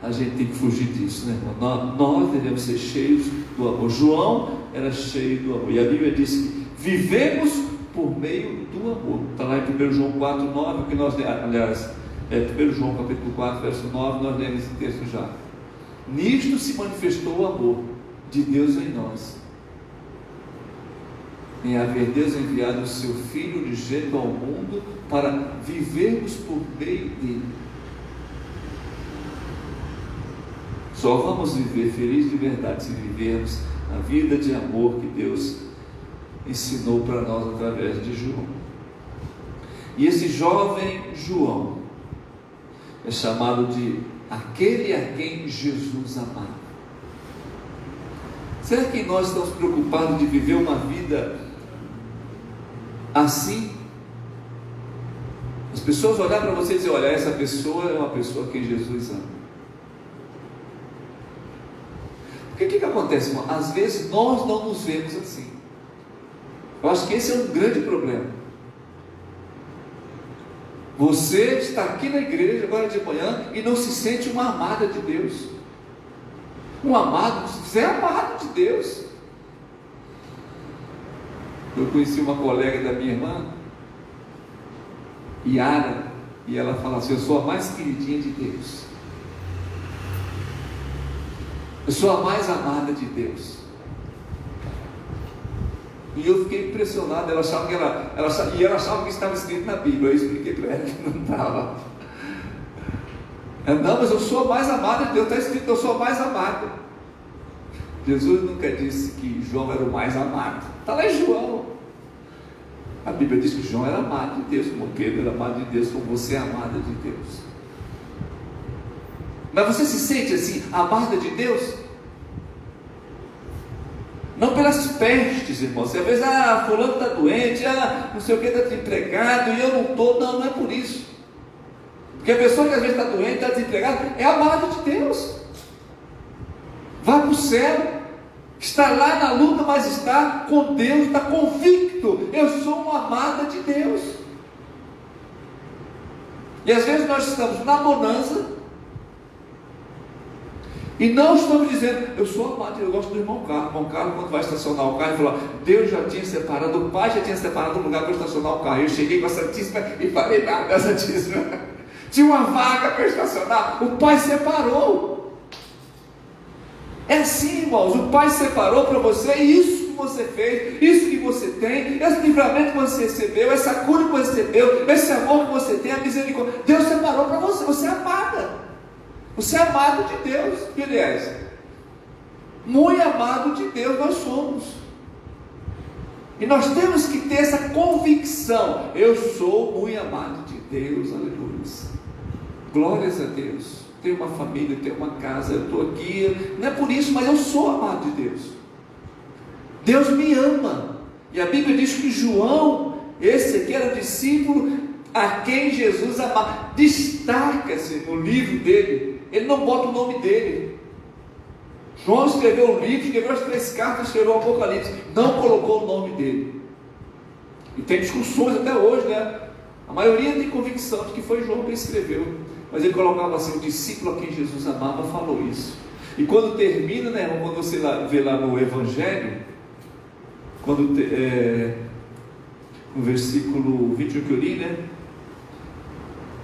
A gente tem que fugir disso, né, irmão? Nós devemos ser cheios do amor. João era cheio do amor. E a Bíblia diz que vivemos por meio do amor. Está lá em 1 João 4, 9, que nós, aliás, 1 João capítulo 4, verso 9, nós lemos esse texto já. Nisto se manifestou o amor de Deus em nós, em haver Deus enviado o seu Filho unigênito ao mundo para vivermos por meio dele. Só vamos viver feliz de verdade se vivermos a vida de amor que Deus ensinou para nós através de João. E esse jovem João é chamado de aquele a quem Jesus amava. Será que nós estamos preocupados de viver uma vida assim? As pessoas olhar para você e dizer: olha, essa pessoa é uma pessoa a quem Jesus ama. Porque o que acontece, irmão? Às vezes nós não nos vemos assim. Eu acho que esse é um grande problema. Você está aqui na igreja agora de manhã e não se sente uma amada de Deus. Um amado, você é amado de Deus. Eu conheci uma colega da minha irmã, Yara, e ela fala assim: eu sou a mais queridinha de Deus. Eu sou a mais amada de Deus. E eu fiquei impressionado. Ela achava que ela achava que estava escrito na Bíblia. Eu expliquei para ela que não estava. Não, mas eu sou a mais amada de Deus. Está escrito que eu sou a mais amada. Jesus nunca disse que João era o mais amado. Está lá em João. A Bíblia diz que João era amado de Deus, como Pedro era amado de Deus, como você é amada de Deus. Mas você se sente assim, amada de Deus? Não pelas pestes, irmãos. Às vezes, fulano está doente, não sei o que, está desempregado, e eu não estou. Não é por isso. Porque a pessoa que às vezes está doente, está desempregada, é amada de Deus. Vai para o céu. Está lá na luta, mas está com Deus, está convicto: eu sou uma amada de Deus. E às vezes nós estamos na bonança e não estamos dizendo: eu sou amado, eu gosto do irmão Carlos. O irmão Carlos, quando vai estacionar o carro, falou: Deus já tinha separado, o Pai já tinha separado um lugar para estacionar o carro. Eu cheguei com a Santíssima e falei nada da Santíssima. Tinha uma vaga para estacionar, o Pai separou. É assim, irmãos, o Pai separou para você isso que você fez, isso que você tem, esse livramento que você recebeu, essa cura que você recebeu, esse amor que você tem, a misericórdia. Deus separou para você, você é amada. Você é amado de Deus. E aliás, muito amado de Deus nós somos. E nós temos que ter essa convicção: eu sou muito amado de Deus, aleluia. Glórias a Deus. Tenho uma família, tenho uma casa, eu estou aqui, não é por isso, mas eu sou amado de Deus. Deus me ama. E a Bíblia diz que João, esse aqui era o discípulo a quem Jesus amava. Destaca-se no livro dele. Ele não bota o nome dele. João escreveu um livro, escreveu as 3 cartas, escreveu o Apocalipse, não colocou o nome dele. E tem discussões até hoje, né? A maioria tem convicção de que foi João que escreveu. Mas ele colocava assim: o discípulo a quem Jesus amava falou isso. E quando termina, né, irmão, quando você vê lá no Evangelho, no versículo 21 que eu li, né,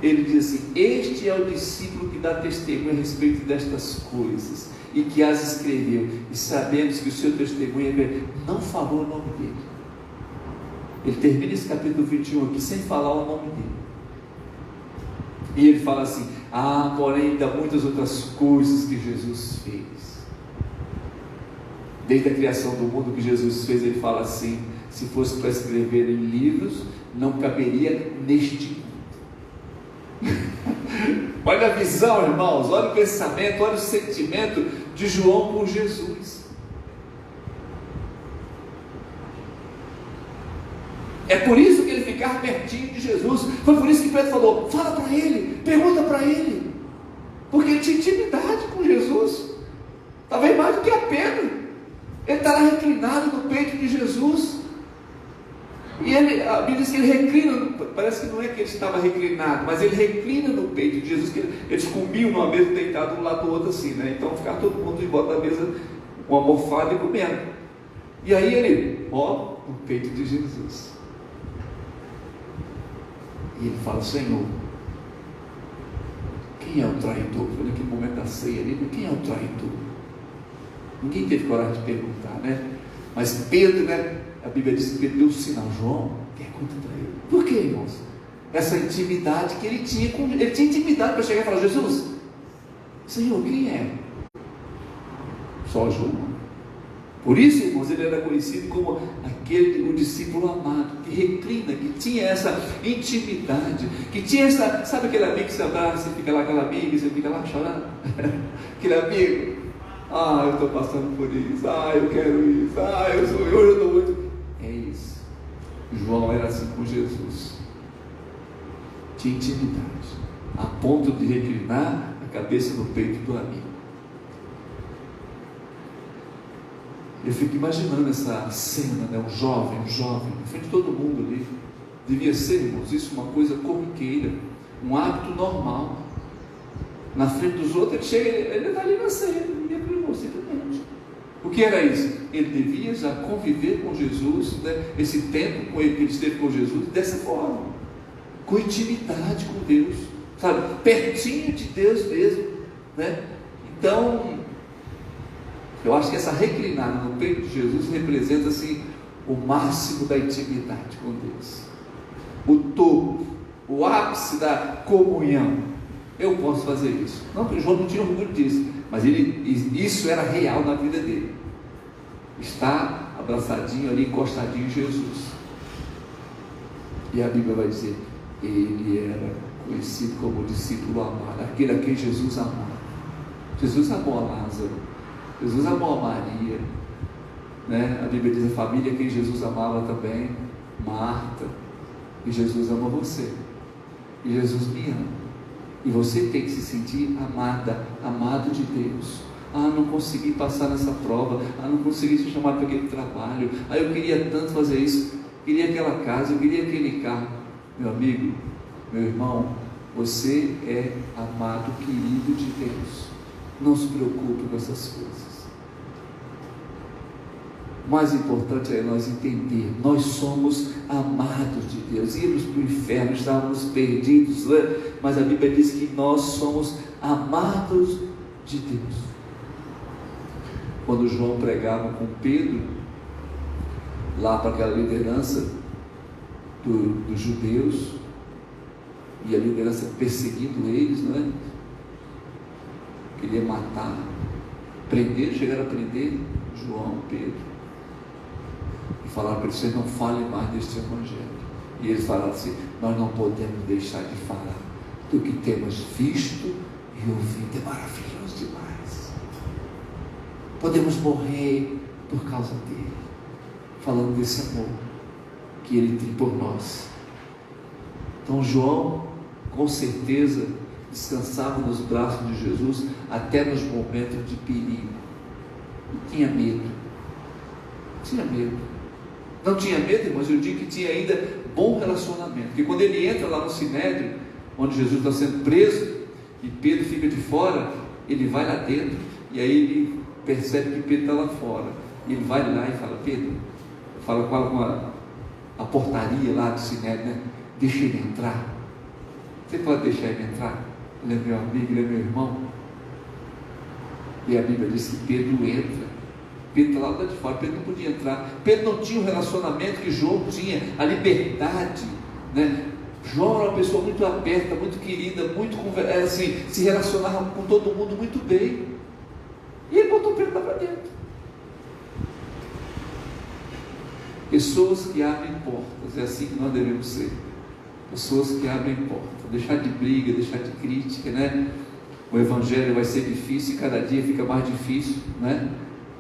ele diz assim: este é o discípulo que dá testemunho a respeito destas coisas e que as escreveu, e sabemos que o seu testemunho é verdade. Não falou o nome dele. Ele termina esse capítulo 21 aqui sem falar o nome dele. E ele fala assim: porém ainda muitas outras coisas que Jesus fez. Desde a criação do mundo que Jesus fez, ele fala assim: se fosse para escrever em livros, não caberia neste mundo. Olha a visão, irmãos, olha o pensamento, olha o sentimento de João por Jesus. É por isso que ele ficava pertinho de Jesus. Foi por isso que Pedro falou: fala para ele, pergunta para ele, porque ele tinha intimidade com Jesus, talvez mais do que a Pedro. Ele está lá reclinado no peito de Jesus, e a Bíblia diz que ele reclina, parece que não é que ele estava reclinado, mas ele reclina no peito de Jesus, que eles comiam numa mesa deitado um lado do outro assim, né? Então ficava todo mundo em volta da mesa, com uma almofada e comendo. E aí ele, no peito de Jesus, e ele fala: Senhor, quem é o traidor? Foi naquele momento da ceia ali, quem é o traidor? Ninguém teve coragem de perguntar, né? Mas Pedro, né? A Bíblia diz que Pedro deu um sinal: João, pergunta para ele. Por quê, irmãos? Essa intimidade que ele tinha com ele. Ele tinha intimidade para chegar e falar: Jesus, Senhor, quem é? Só João. Por isso, irmãos, ele era conhecido como o discípulo amado, que reclina, que tinha essa intimidade, que tinha essa, sabe aquele amigo que você abraça e fica lá, aquela amiga, e você fica lá chorando? Aquele amigo: eu estou passando por isso, eu quero isso, hoje eu estou muito. É isso. João era assim com Jesus, tinha intimidade, a ponto de reclinar a cabeça no peito do amigo. Eu fico imaginando essa cena, né? Um jovem, na frente de todo mundo ali. Devia ser, irmãos, isso uma coisa corriqueira, um hábito normal. Na frente dos outros, ele chega, ele está ali na ceia, e é simplesmente. O que era isso? Ele devia já conviver com Jesus, né? Esse tempo que ele esteve com Jesus, dessa forma, com intimidade com Deus, sabe? Pertinho de Deus mesmo, né? Então, eu acho que essa reclinada no peito de Jesus representa assim o máximo da intimidade com Deus, o topo, o ápice da comunhão. Eu posso fazer isso. Não, porque João não tinha orgulho disso, mas isso era real na vida dele. Está abraçadinho ali, encostadinho em Jesus. E a Bíblia vai dizer: ele era conhecido como discípulo amado, aquele a quem Jesus amava. Jesus amou a Lázaro, Jesus amou a Maria, né? A Bíblia diz a família quem Jesus amava também, Marta. E Jesus ama você, e Jesus me ama, e você tem que se sentir amada, amado de Deus. Não consegui passar nessa prova, não consegui ser chamado para aquele trabalho, eu queria tanto fazer isso, queria aquela casa, eu queria aquele carro. Meu amigo, meu irmão, você é amado, querido de Deus. Não se preocupe com essas coisas. O mais importante é nós entender, nós somos amados de Deus. Íamos para o inferno, estávamos perdidos, né? Mas a Bíblia diz que nós somos amados de Deus. Quando João pregava com Pedro, lá para aquela liderança dos judeus, e a liderança perseguindo eles, não é? Queria matar, prender, chegaram a prender João, Pedro, e falaram para eles: vocês não falem mais deste evangelho. E eles falaram assim: nós não podemos deixar de falar do que temos visto e ouvido. É maravilhoso demais. Podemos morrer por causa dele, falando desse amor que ele tem por nós. Então João, com certeza, descansava nos braços de Jesus até nos momentos de perigo. Não tinha medo. Não tinha medo, irmãos, eu digo que tinha ainda bom relacionamento. Porque quando ele entra lá no Sinédrio, onde Jesus está sendo preso, e Pedro fica de fora, ele vai lá dentro, e aí ele percebe que Pedro está lá fora. E ele vai lá e fala: Pedro, fala com a portaria lá do Sinédrio, né? Deixa ele entrar. Você pode deixar ele entrar? Ele é meu amigo, ele é meu irmão. E a Bíblia diz que Pedro entra. Pedro está lá de fora, Pedro não podia entrar. Pedro não tinha o relacionamento que João tinha, a liberdade, né? João era uma pessoa muito aberta, muito querida, assim, se relacionava com todo mundo muito bem. E ele botou Pedro lá para dentro. Pessoas que abrem portas, é assim que nós devemos ser. Pessoas que abrem portas, deixar de briga, deixar de crítica, né? O evangelho vai ser difícil e cada dia fica mais difícil, né?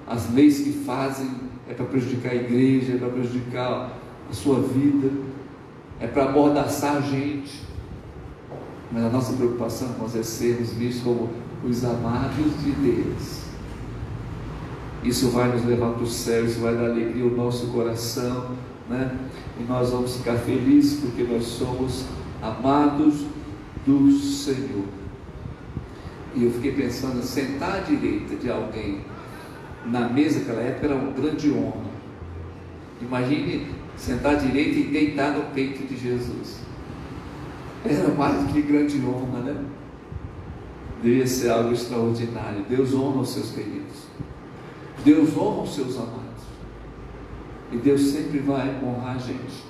As leis que fazem é para prejudicar a igreja, é para prejudicar a sua vida, é para amordaçar a gente. Mas a nossa preocupação, irmãos, é sermos vistos como os amados de Deus. Isso vai nos levar para o céu, isso vai dar alegria ao nosso coração, né? E nós vamos ficar felizes porque nós somos amados do Senhor. E eu fiquei pensando, sentar à direita de alguém na mesa naquela época era uma grande honra. Imagine sentar à direita e deitar no peito de Jesus. Era mais do que grande honra, né? Devia ser algo extraordinário. Deus honra os seus queridos. Deus honra os seus amados. E Deus sempre vai honrar a gente.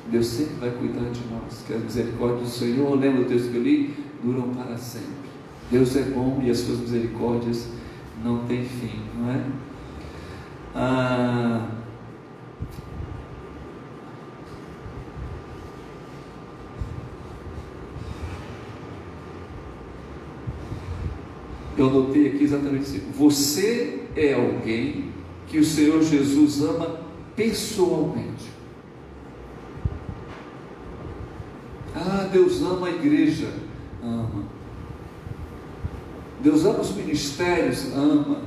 Deus sempre vai cuidar de nós. Que a misericórdia do Senhor, lembra o texto que eu li? Duram para sempre. Deus é bom e as suas misericórdias não têm fim, não é? Eu anotei aqui exatamente isso. Você é alguém que o Senhor Jesus ama pessoalmente. Deus ama a igreja. Ama. Deus ama os ministérios. Ama.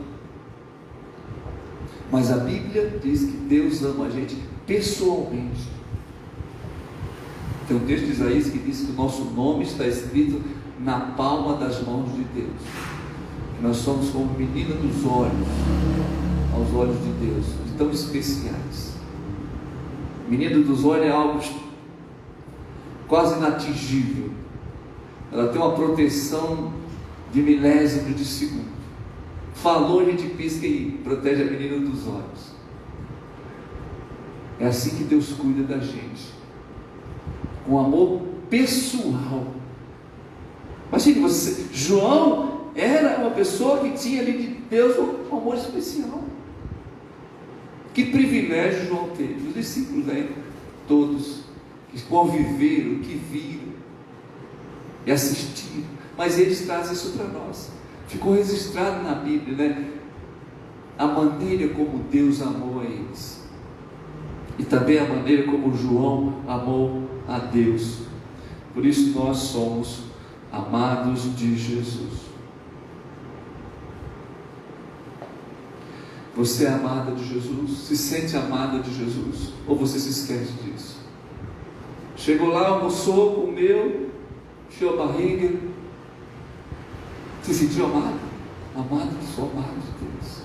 Mas a Bíblia diz que Deus ama a gente pessoalmente. Tem um texto de Isaías que diz que o nosso nome está escrito na palma das mãos de Deus. Nós somos como menina dos olhos, aos olhos de Deus, tão especiais. Menina dos olhos é algo quase inatingível. Ela tem uma proteção de milésimo de segundo. Falou, a gente pisca e protege a menina dos olhos. É assim que Deus cuida da gente, com amor pessoal. Imagine você, João era uma pessoa que tinha ali de Deus um amor especial. Que privilégio João teve. Os discípulos aí, todos, que conviveram, que viram e assistiram. Mas eles trazem isso para nós. Ficou registrado na Bíblia, né? A maneira como Deus amou a eles. E também a maneira como João amou a Deus. Por isso nós somos amados de Jesus. Você é amada de Jesus? Se sente amada de Jesus? Ou você se esquece disso? Chegou lá, almoçou, comeu, encheu a barriga, se sentiu amado? Amado, sou amado de Deus.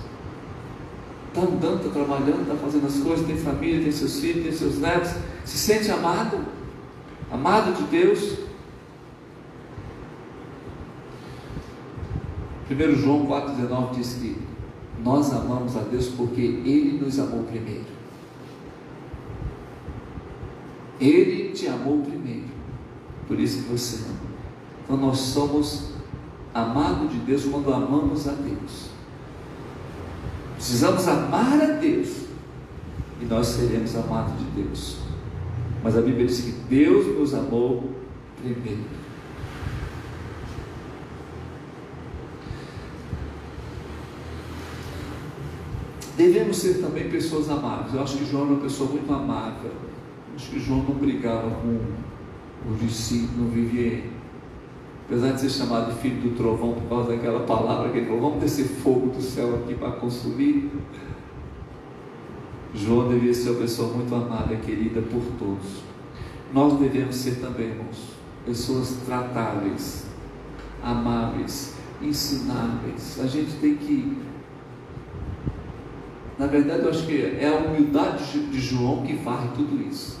Está andando, está trabalhando, está fazendo as coisas, tem família, tem seus filhos, tem seus netos. Se sente amado? Amado de Deus? 1 João 4,19 diz que nós amamos a Deus porque Ele nos amou primeiro. Ele te amou primeiro. Por isso que você ama. Então nós somos amados de Deus quando amamos a Deus. Precisamos amar a Deus e nós seremos amados de Deus. Mas a Bíblia diz que Deus nos amou primeiro. Devemos ser também pessoas amáveis. Eu acho que João era uma pessoa muito amável. Acho que João não brigava com os discípulos, não vivia, apesar de ser chamado de filho do trovão por causa daquela palavra que ele falou, vamos descer fogo do céu aqui para consumir. João devia ser uma pessoa muito amada e querida por todos. Nós devemos ser também, irmãos, pessoas tratáveis, amáveis, ensináveis. A gente tem que, na verdade, eu acho que é a humildade de João que varre tudo isso.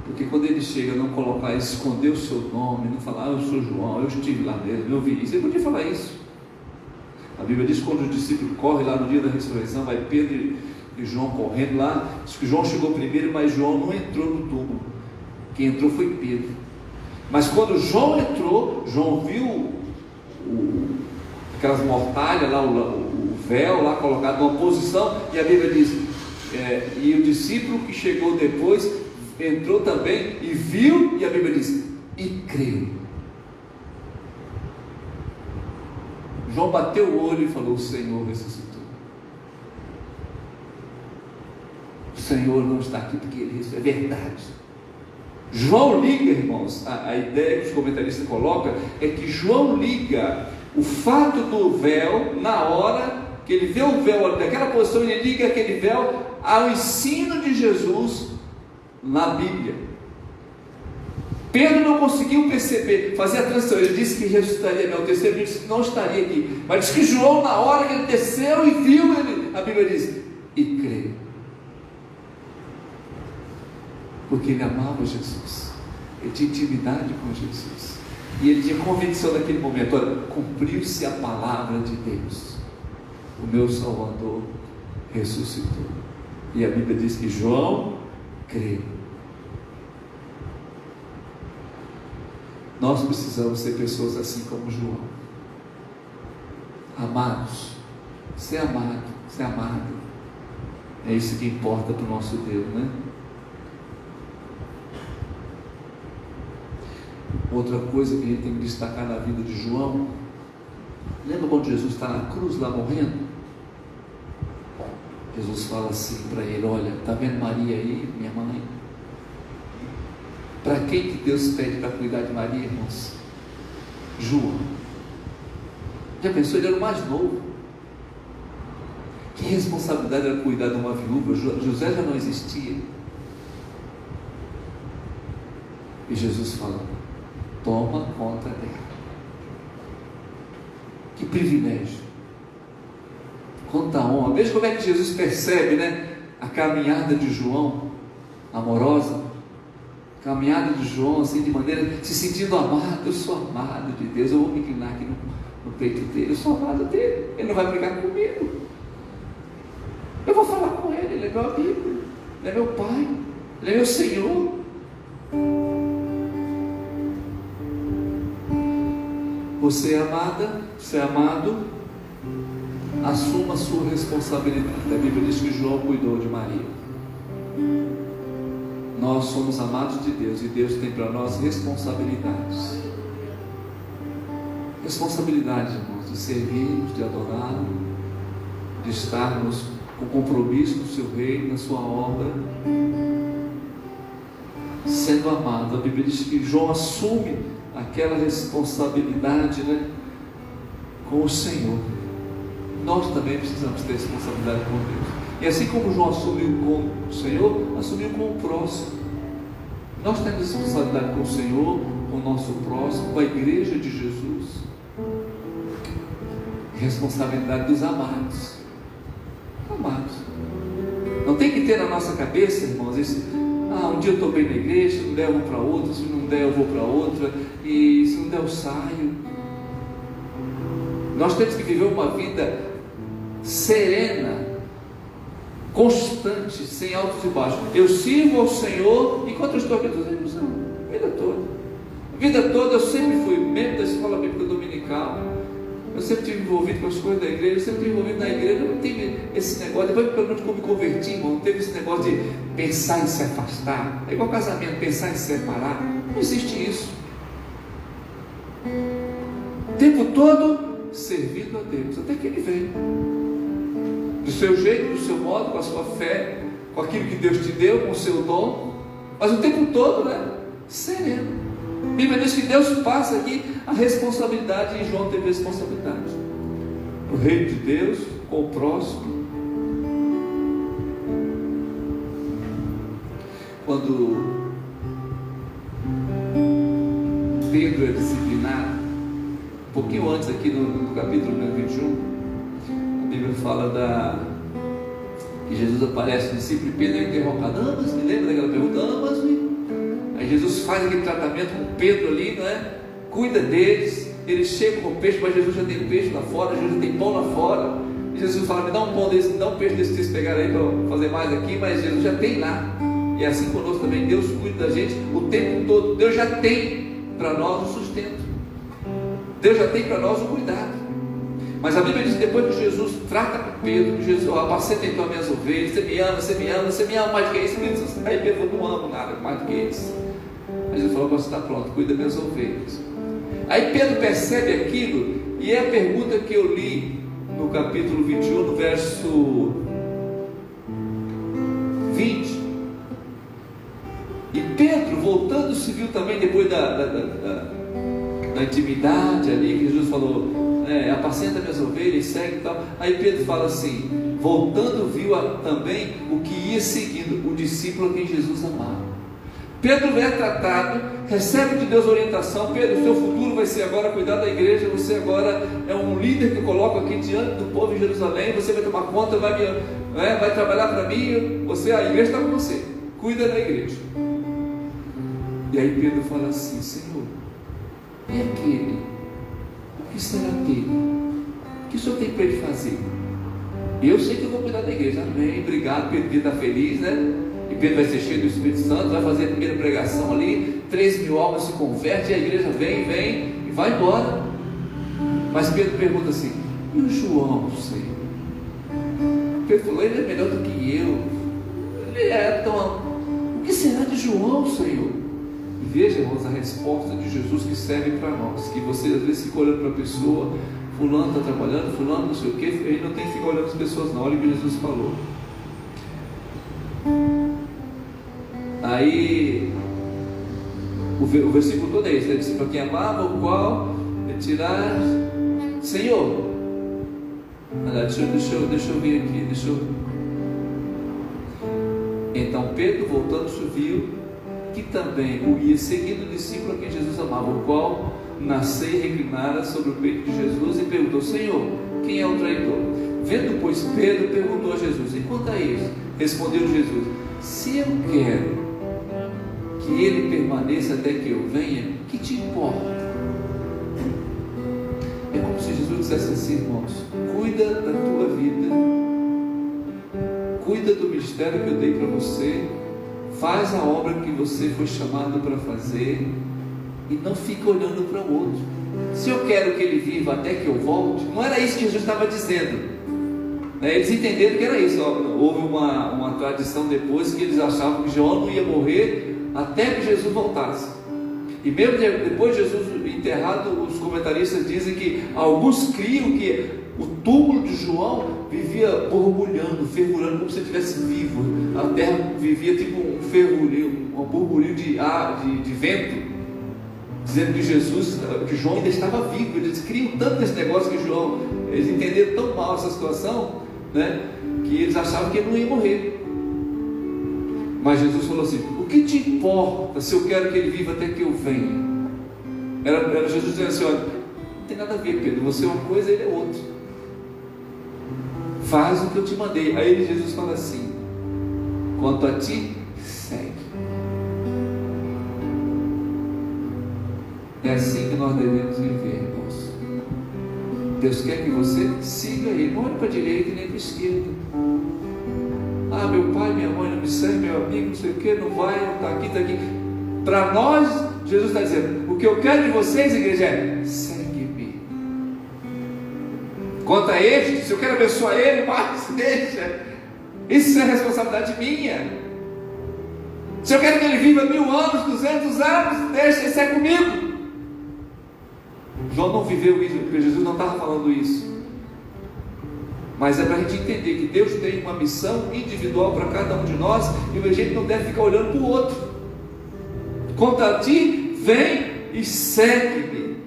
Porque quando ele chega a não colocar, esconder o seu nome, não falar, eu sou João, eu estive lá mesmo, eu vi isso, ele podia falar isso. A Bíblia diz que quando os discípulos correm lá no dia da ressurreição, vai Pedro e João correndo lá, diz que João chegou primeiro, mas João não entrou no túmulo. Quem entrou foi Pedro. Mas quando João entrou, João viu aquelas mortalhas lá, o véu lá colocado numa posição, e a Bíblia diz, E o discípulo que chegou depois entrou também e viu, e a Bíblia diz, e creu. João bateu o olho e falou: o Senhor ressuscitou. O Senhor não está aqui porque Ele ressuscitou, é verdade. João liga, irmãos, a ideia que os comentaristas colocam é que João liga o fato do véu, na hora que ele vê o véu, naquela posição, ele liga aquele véu ao ensino de Jesus na Bíblia. Pedro não conseguiu perceber, fazer a transição. Ele disse que ressuscitaria ao terceiro dia, disse que não estaria aqui, mas disse que João, na hora que ele desceu e viu, a Bíblia diz, e creu, porque ele amava Jesus, ele tinha intimidade com Jesus, e ele tinha convicção naquele momento: olha, cumpriu-se a palavra de Deus, o meu Salvador ressuscitou. E a Bíblia diz que João creu. Nós precisamos ser pessoas assim como João, amados, ser amado, ser amado, é isso que importa para o nosso Deus, né? Outra coisa que a gente tem que destacar na vida de João, lembra quando Jesus está na cruz lá morrendo? Jesus fala assim para ele: olha, está vendo Maria aí, minha mãe? Para quem que Deus pede para cuidar de Maria, irmãos? João. Já pensou? Ele era o mais novo. Que responsabilidade era cuidar de uma viúva? José já não existia. E Jesus fala: toma conta dela. Que privilégio, quanta honra. Veja como é que Jesus percebe, né, a caminhada de João, amorosa, caminhada de João, assim, de maneira, se sentindo amado. Eu sou amado de Deus, eu vou me inclinar aqui no peito dele, eu sou amado dele, ele não vai brigar comigo, eu vou falar com ele, ele é meu amigo, ele é meu pai, ele é meu Senhor. Você é amada, você é amado, assuma a sua responsabilidade. A Bíblia diz que João cuidou de Maria. Nós somos amados de Deus e Deus tem para nós responsabilidades. Responsabilidades, irmãos, de servirmos, de adorá-lo, de estarmos com compromisso no seu reino, na sua obra, sendo amado. A Bíblia diz que João assume aquela responsabilidade, né, com o Senhor. Nós também precisamos ter responsabilidade com Deus. E assim como João assumiu com o Senhor, assumiu com o próximo. Nós temos responsabilidade com o Senhor, com o nosso próximo, com a igreja de Jesus. Responsabilidade dos amados. Amados. Não tem que ter na nossa cabeça, irmãos, esse: um dia eu estou bem na igreja, se não der eu vou para outra, se não der eu vou para outra, e se não der eu saio. Nós temos que viver uma vida serena, constante, sem altos e baixos. Eu sirvo ao Senhor enquanto eu estou aqui, a vida toda. A vida toda eu sempre fui membro da escola bíblica dominical, eu sempre estive envolvido com as coisas da igreja, eu sempre estive envolvido na igreja. Eu não tive esse negócio, depois pelo menos quando me converti, irmão, não teve esse negócio de pensar em se afastar. É igual casamento, pensar em se separar. Não existe isso. O tempo todo servindo a Deus, até que Ele vem, do seu jeito, do seu modo, com a sua fé, com aquilo que Deus te deu, com o seu dom, mas o tempo todo, né, sereno. A Bíblia diz que Deus passa aqui a responsabilidade, e João teve responsabilidade. O reino de Deus com o próximo. Quando Pedro é disciplinado, um pouquinho antes aqui no capítulo 21, a Bíblia fala que Jesus aparece no discípulo e Pedro é interrogado: amas-me? Lembra daquela pergunta? Amas-me? Aí Jesus faz aquele tratamento com Pedro ali, não é? Cuida deles, eles chegam com peixe, mas Jesus já tem peixe lá fora, Jesus já tem pão lá fora, e Jesus fala: me dá um pão desse, me dá um peixe desse que vocês pegaram aí para fazer mais aqui, mas Jesus já tem lá. E assim conosco também, Deus cuida da gente o tempo todo. Deus já tem para nós o sustento, Deus já tem para nós o cuidado. Mas a Bíblia diz que depois que Jesus trata com Pedro, que Jesus, apacenta então as minhas ovelhas, você me ama mais do que isso. Aí Pedro falou, não amo nada mais do que isso. Mas ele falou, agora você está pronto, cuida das minhas ovelhas. Aí Pedro percebe aquilo, e é a pergunta que eu li no capítulo 21, no verso 20. E Pedro, voltando, se viu também depois da intimidade ali, que Jesus falou, apacenta minhas ovelhas, segue e tal. Aí Pedro fala assim, voltando, viu também o que ia seguindo, o discípulo a quem Jesus amava. Pedro é tratado, recebe de Deus orientação. Pedro, o seu futuro vai ser agora cuidar da igreja, você agora é um líder que eu coloco aqui diante do povo em Jerusalém, você vai tomar conta, vai trabalhar para mim, a igreja está com você, cuida da igreja. E aí Pedro fala assim, Senhor, e aquele? O que será dele? O que o Senhor tem para ele fazer? Eu sei que eu vou cuidar da igreja. Amém, obrigado. Pedro está feliz, né? E Pedro vai ser cheio do Espírito Santo, vai fazer a primeira pregação ali, 3.000 almas se convertem, e a igreja vem e vai embora. Mas Pedro pergunta assim, e o João, Senhor? Pedro falou, ele é melhor do que eu, ele é tão... O que será de João, Senhor? E veja, irmãos, a resposta de Jesus que serve para nós, que você às vezes fica olhando para a pessoa, fulano está trabalhando, fulano não sei o que, ele não tem que ficar olhando as pessoas não, olha o que Jesus falou. Aí o versículo todo é esse, ele disse, para quem amava, o qual retirar, Senhor, deixa eu vir aqui, Então Pedro, voltando-se, viu que também o ia seguindo o discípulo a quem Jesus amava, o qual nasceu e reclinara sobre o peito de Jesus, e perguntou, Senhor, quem é o traidor? Vendo, pois, Pedro, perguntou a Jesus, e quanto a isso? Respondeu Jesus, se eu quero que ele permaneça até que eu venha, que te importa? É como se Jesus dissesse assim, irmãos, cuida da tua vida, cuida do ministério que eu dei para você, faz a obra que você foi chamado para fazer, e não fica olhando para o outro. Se eu quero que ele viva até que eu volte, não era isso que Jesus estava dizendo. Eles entenderam que era isso. Houve uma tradição depois que eles achavam que João não ia morrer até que Jesus voltasse. E mesmo depois de Jesus enterrado, os comentaristas dizem que alguns criam que o túmulo de João vivia borbulhando, fervurando, como se ele estivesse vivo. A terra vivia tipo um fervulho, um burburinho de vento, dizendo que que João ainda estava vivo. Eles criam tanto esse negócio que João, eles entenderam tão mal essa situação, né, que eles achavam que ele não ia morrer. Mas Jesus falou assim, o que te importa se eu quero que ele viva até que eu venha? Era Jesus dizendo assim, olha, não tem nada a ver, Pedro, você é uma coisa, ele é outra. Faz o que eu te mandei. Aí Jesus fala assim, quanto a ti, segue. É assim que nós devemos viver, irmãos. Deus quer que você siga Ele, não olhe para a direita e nem para a esquerda. Meu pai, minha mãe não me serve, meu amigo, não sei o que, não vai, não está aqui, está aqui. Para nós, Jesus está dizendo, o que eu quero de vocês, igreja, é segue-me. Quanto a este, se eu quero abençoar ele, mas deixa. Isso é responsabilidade minha. Se eu quero que ele viva 1000 anos, 200 anos, deixa, isso é comigo. João não viveu isso, porque Jesus não estava falando isso. Mas é para a gente entender que Deus tem uma missão individual para cada um de nós, e a gente não deve ficar olhando para o outro. Quanto a ti, vem e segue-me.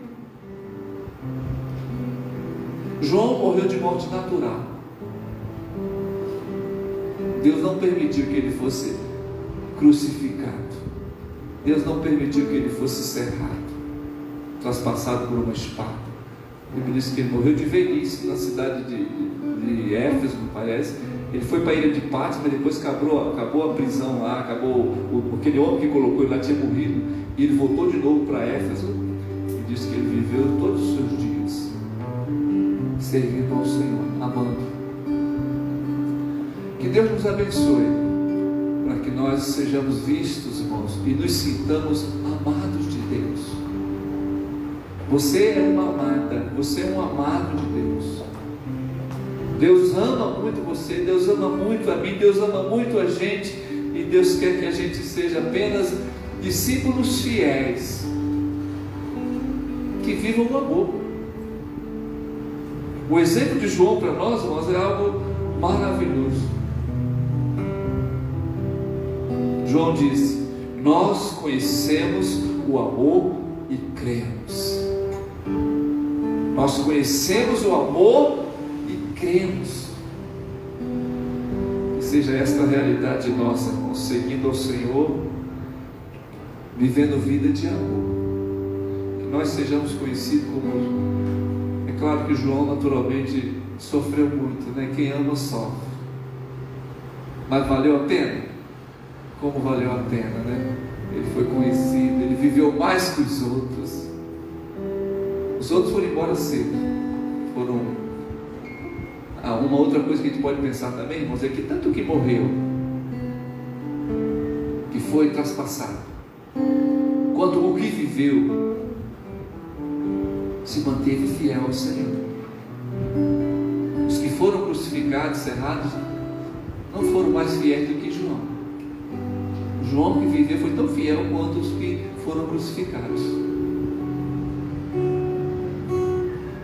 João morreu de morte natural. Deus não permitiu que ele fosse crucificado. Deus não permitiu que ele fosse cerrado, traspassado por uma espada. Ele disse que ele morreu de velhice na cidade de Éfeso, me parece. Ele foi para a ilha de Patmos, mas depois acabou a prisão lá, aquele homem que colocou ele lá tinha morrido, e ele voltou de novo para Éfeso e disse que ele viveu todos os seus dias servindo ao Senhor, amando. Que Deus nos abençoe, para que nós sejamos vistos, irmãos, e nos sintamos amados de Deus. Você é uma amada, você é um amado de Deus. Deus ama muito você, Deus ama muito a mim, Deus ama muito a gente, e Deus quer que a gente seja apenas discípulos fiéis, que vivam o amor. O exemplo de João para nós, irmãos, é algo maravilhoso. João disse: nós conhecemos o amor e cremos. Nós conhecemos o amor e cremos. Que seja esta a realidade nossa, irmãos, seguindo ao Senhor, vivendo vida de amor. Que nós sejamos conhecidos como... É claro que João naturalmente sofreu muito, né? Quem ama sofre. Mas valeu a pena? Como valeu a pena, né? Ele foi conhecido, ele viveu mais que os outros. Os outros foram embora cedo. Uma outra coisa que a gente pode pensar também, irmãos, é que tanto que morreu, que foi traspassado, quanto o que viveu, se manteve fiel ao Senhor. Os que foram crucificados, cerrados, não foram mais fiéis do que João. João que viveu foi tão fiel quanto os que foram crucificados.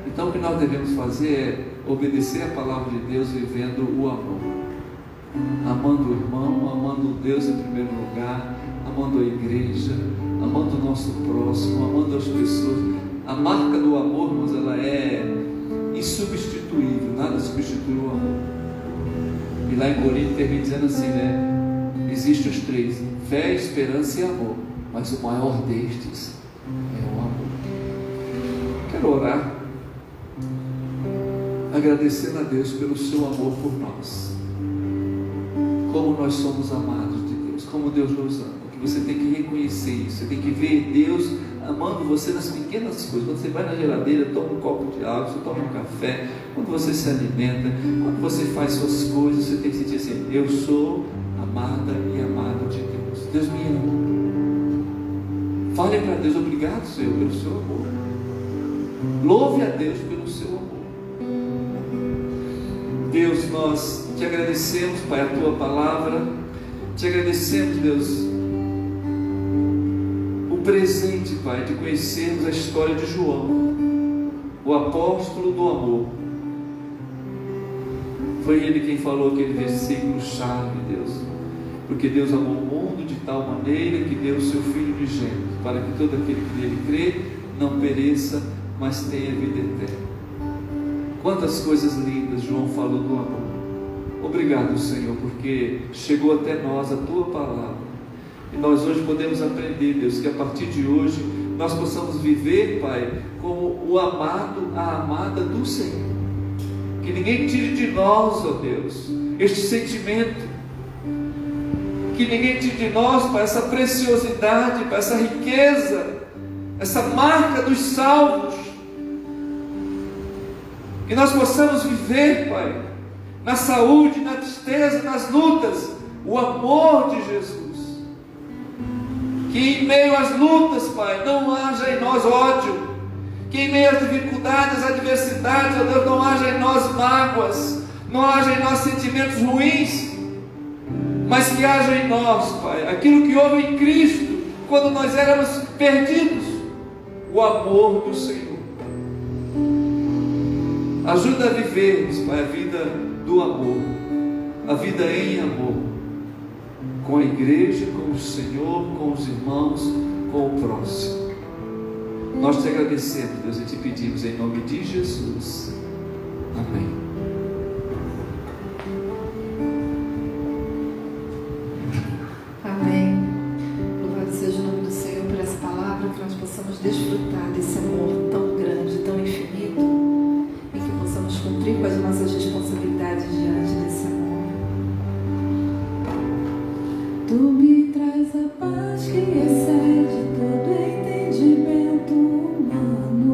Então o que nós devemos fazer é obedecer a palavra de Deus, vivendo o amor, amando o irmão, amando Deus em primeiro lugar, amando a igreja, amando o nosso próximo, amando as pessoas. A marca do amor, irmãos, ela é insubstituível, nada substitui o amor. E lá em Coríntios termina dizendo assim, né? Existem os três: fé, esperança e amor, mas o maior destes é o amor. Quero orar agradecendo a Deus pelo seu amor por nós. Como nós somos amados de Deus, como Deus nos ama. Que você tem que reconhecer isso, você tem que ver Deus amando você nas pequenas coisas. Quando você vai na geladeira, toma um copo de água, você toma um café, quando você se alimenta, quando você faz suas coisas, você tem que sentir assim: eu sou amada e amado de Deus. Deus me ama. Fale para Deus: obrigado, Senhor, pelo seu amor. Louve a Deus pelo seu amor. Deus, nós te agradecemos, Pai, a tua palavra. Te agradecemos, Deus, o presente, Pai, de conhecermos a história de João, o apóstolo do amor. Foi ele quem falou aquele versículo chave, Deus. Porque Deus amou o mundo de tal maneira que deu o seu Filho unigênito, para que todo aquele que nele crê não pereça, mas tenha vida eterna. Quantas coisas lindas João falou do amor. Obrigado, Senhor, porque chegou até nós a tua palavra, e nós hoje podemos aprender, Deus, que a partir de hoje nós possamos viver, Pai, como o amado, a amada do Senhor. Que ninguém tire de nós, ó Deus, este sentimento. Que ninguém tire de nós, Pai, essa preciosidade, Pai, essa riqueza, essa marca dos salvos. Que nós possamos viver, Pai, na saúde, na tristeza, nas lutas, o amor de Jesus. Que em meio às lutas, Pai, não haja em nós ódio. Que em meio às dificuldades, às adversidades, ó Deus, não haja em nós mágoas, não haja em nós sentimentos ruins, mas que haja em nós, Pai, aquilo que houve em Cristo, quando nós éramos perdidos, o amor do Senhor. Ajuda a vivermos, Pai, a vida do amor, a vida em amor, com a igreja, com o Senhor, com os irmãos, com o próximo. Nós te agradecemos, Deus, e te pedimos em nome de Jesus. Amém. Amém. Louvado seja o nome do Senhor por essa palavra, que nós possamos desfrutar desse amor tão grande, tão infinito, e que possamos cumprir com as nossas responsabilidades diante desse amor. Tu me traz a paz que excede todo entendimento humano,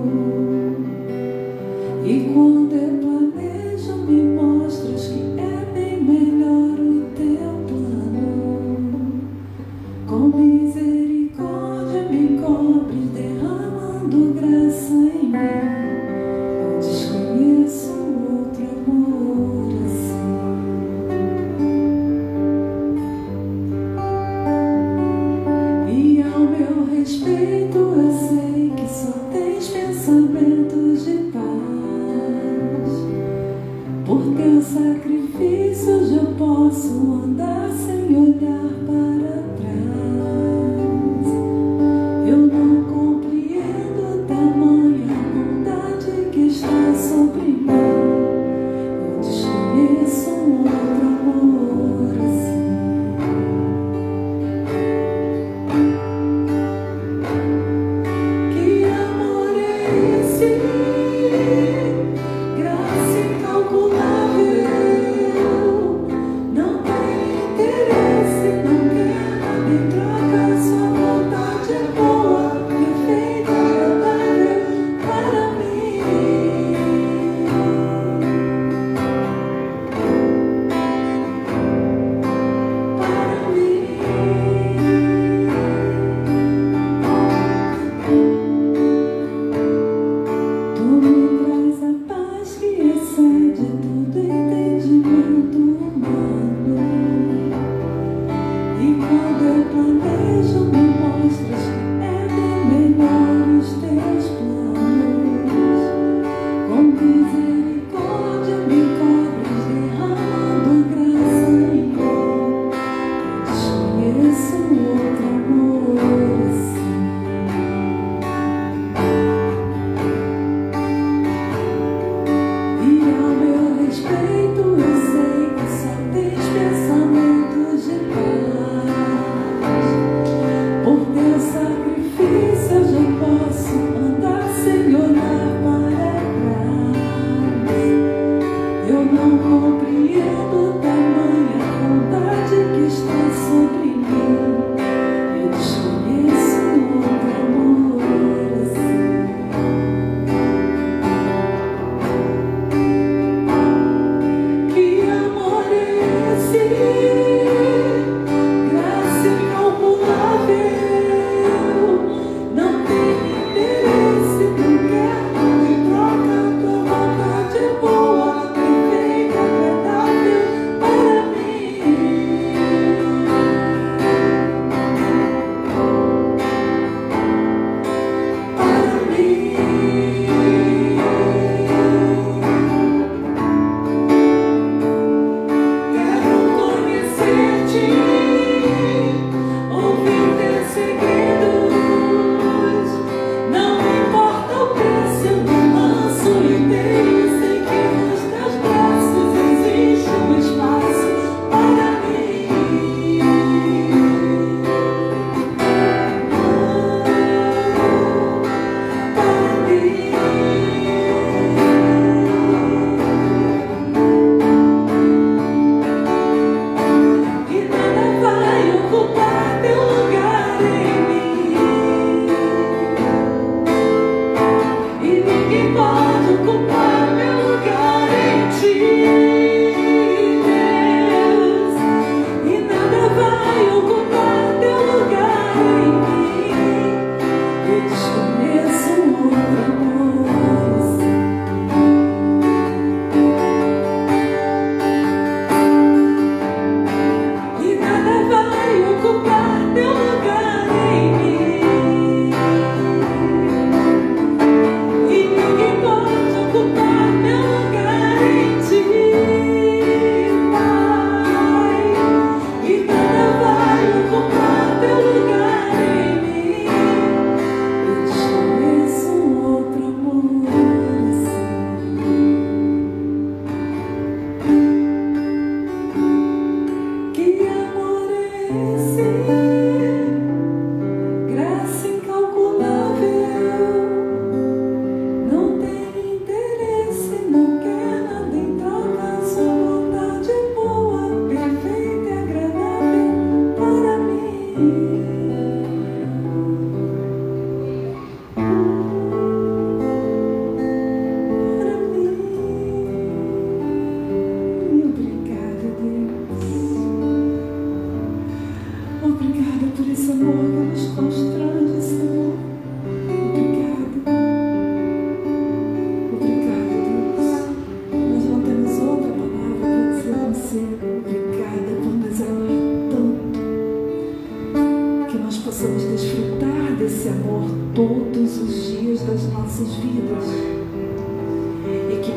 e quando eu planejo me mostras que é bem melhor o teu plano. Com misericórdia me cobres, derramando graça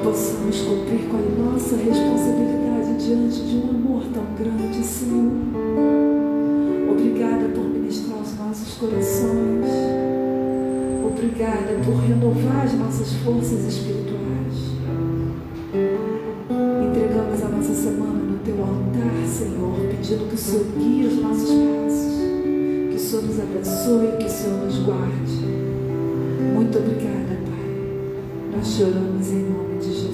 Possamos cumprir com a nossa responsabilidade diante de um amor tão grande, Senhor. Obrigada por ministrar os nossos corações. Obrigada por renovar as nossas forças espirituais. Entregamos a nossa semana no Teu altar, Senhor, pedindo que o Senhor guie os nossos passos, que o Senhor nos abençoe, que o Senhor nos guarde. Muito obrigada, Pai. Nós choramos em nome de Jesus.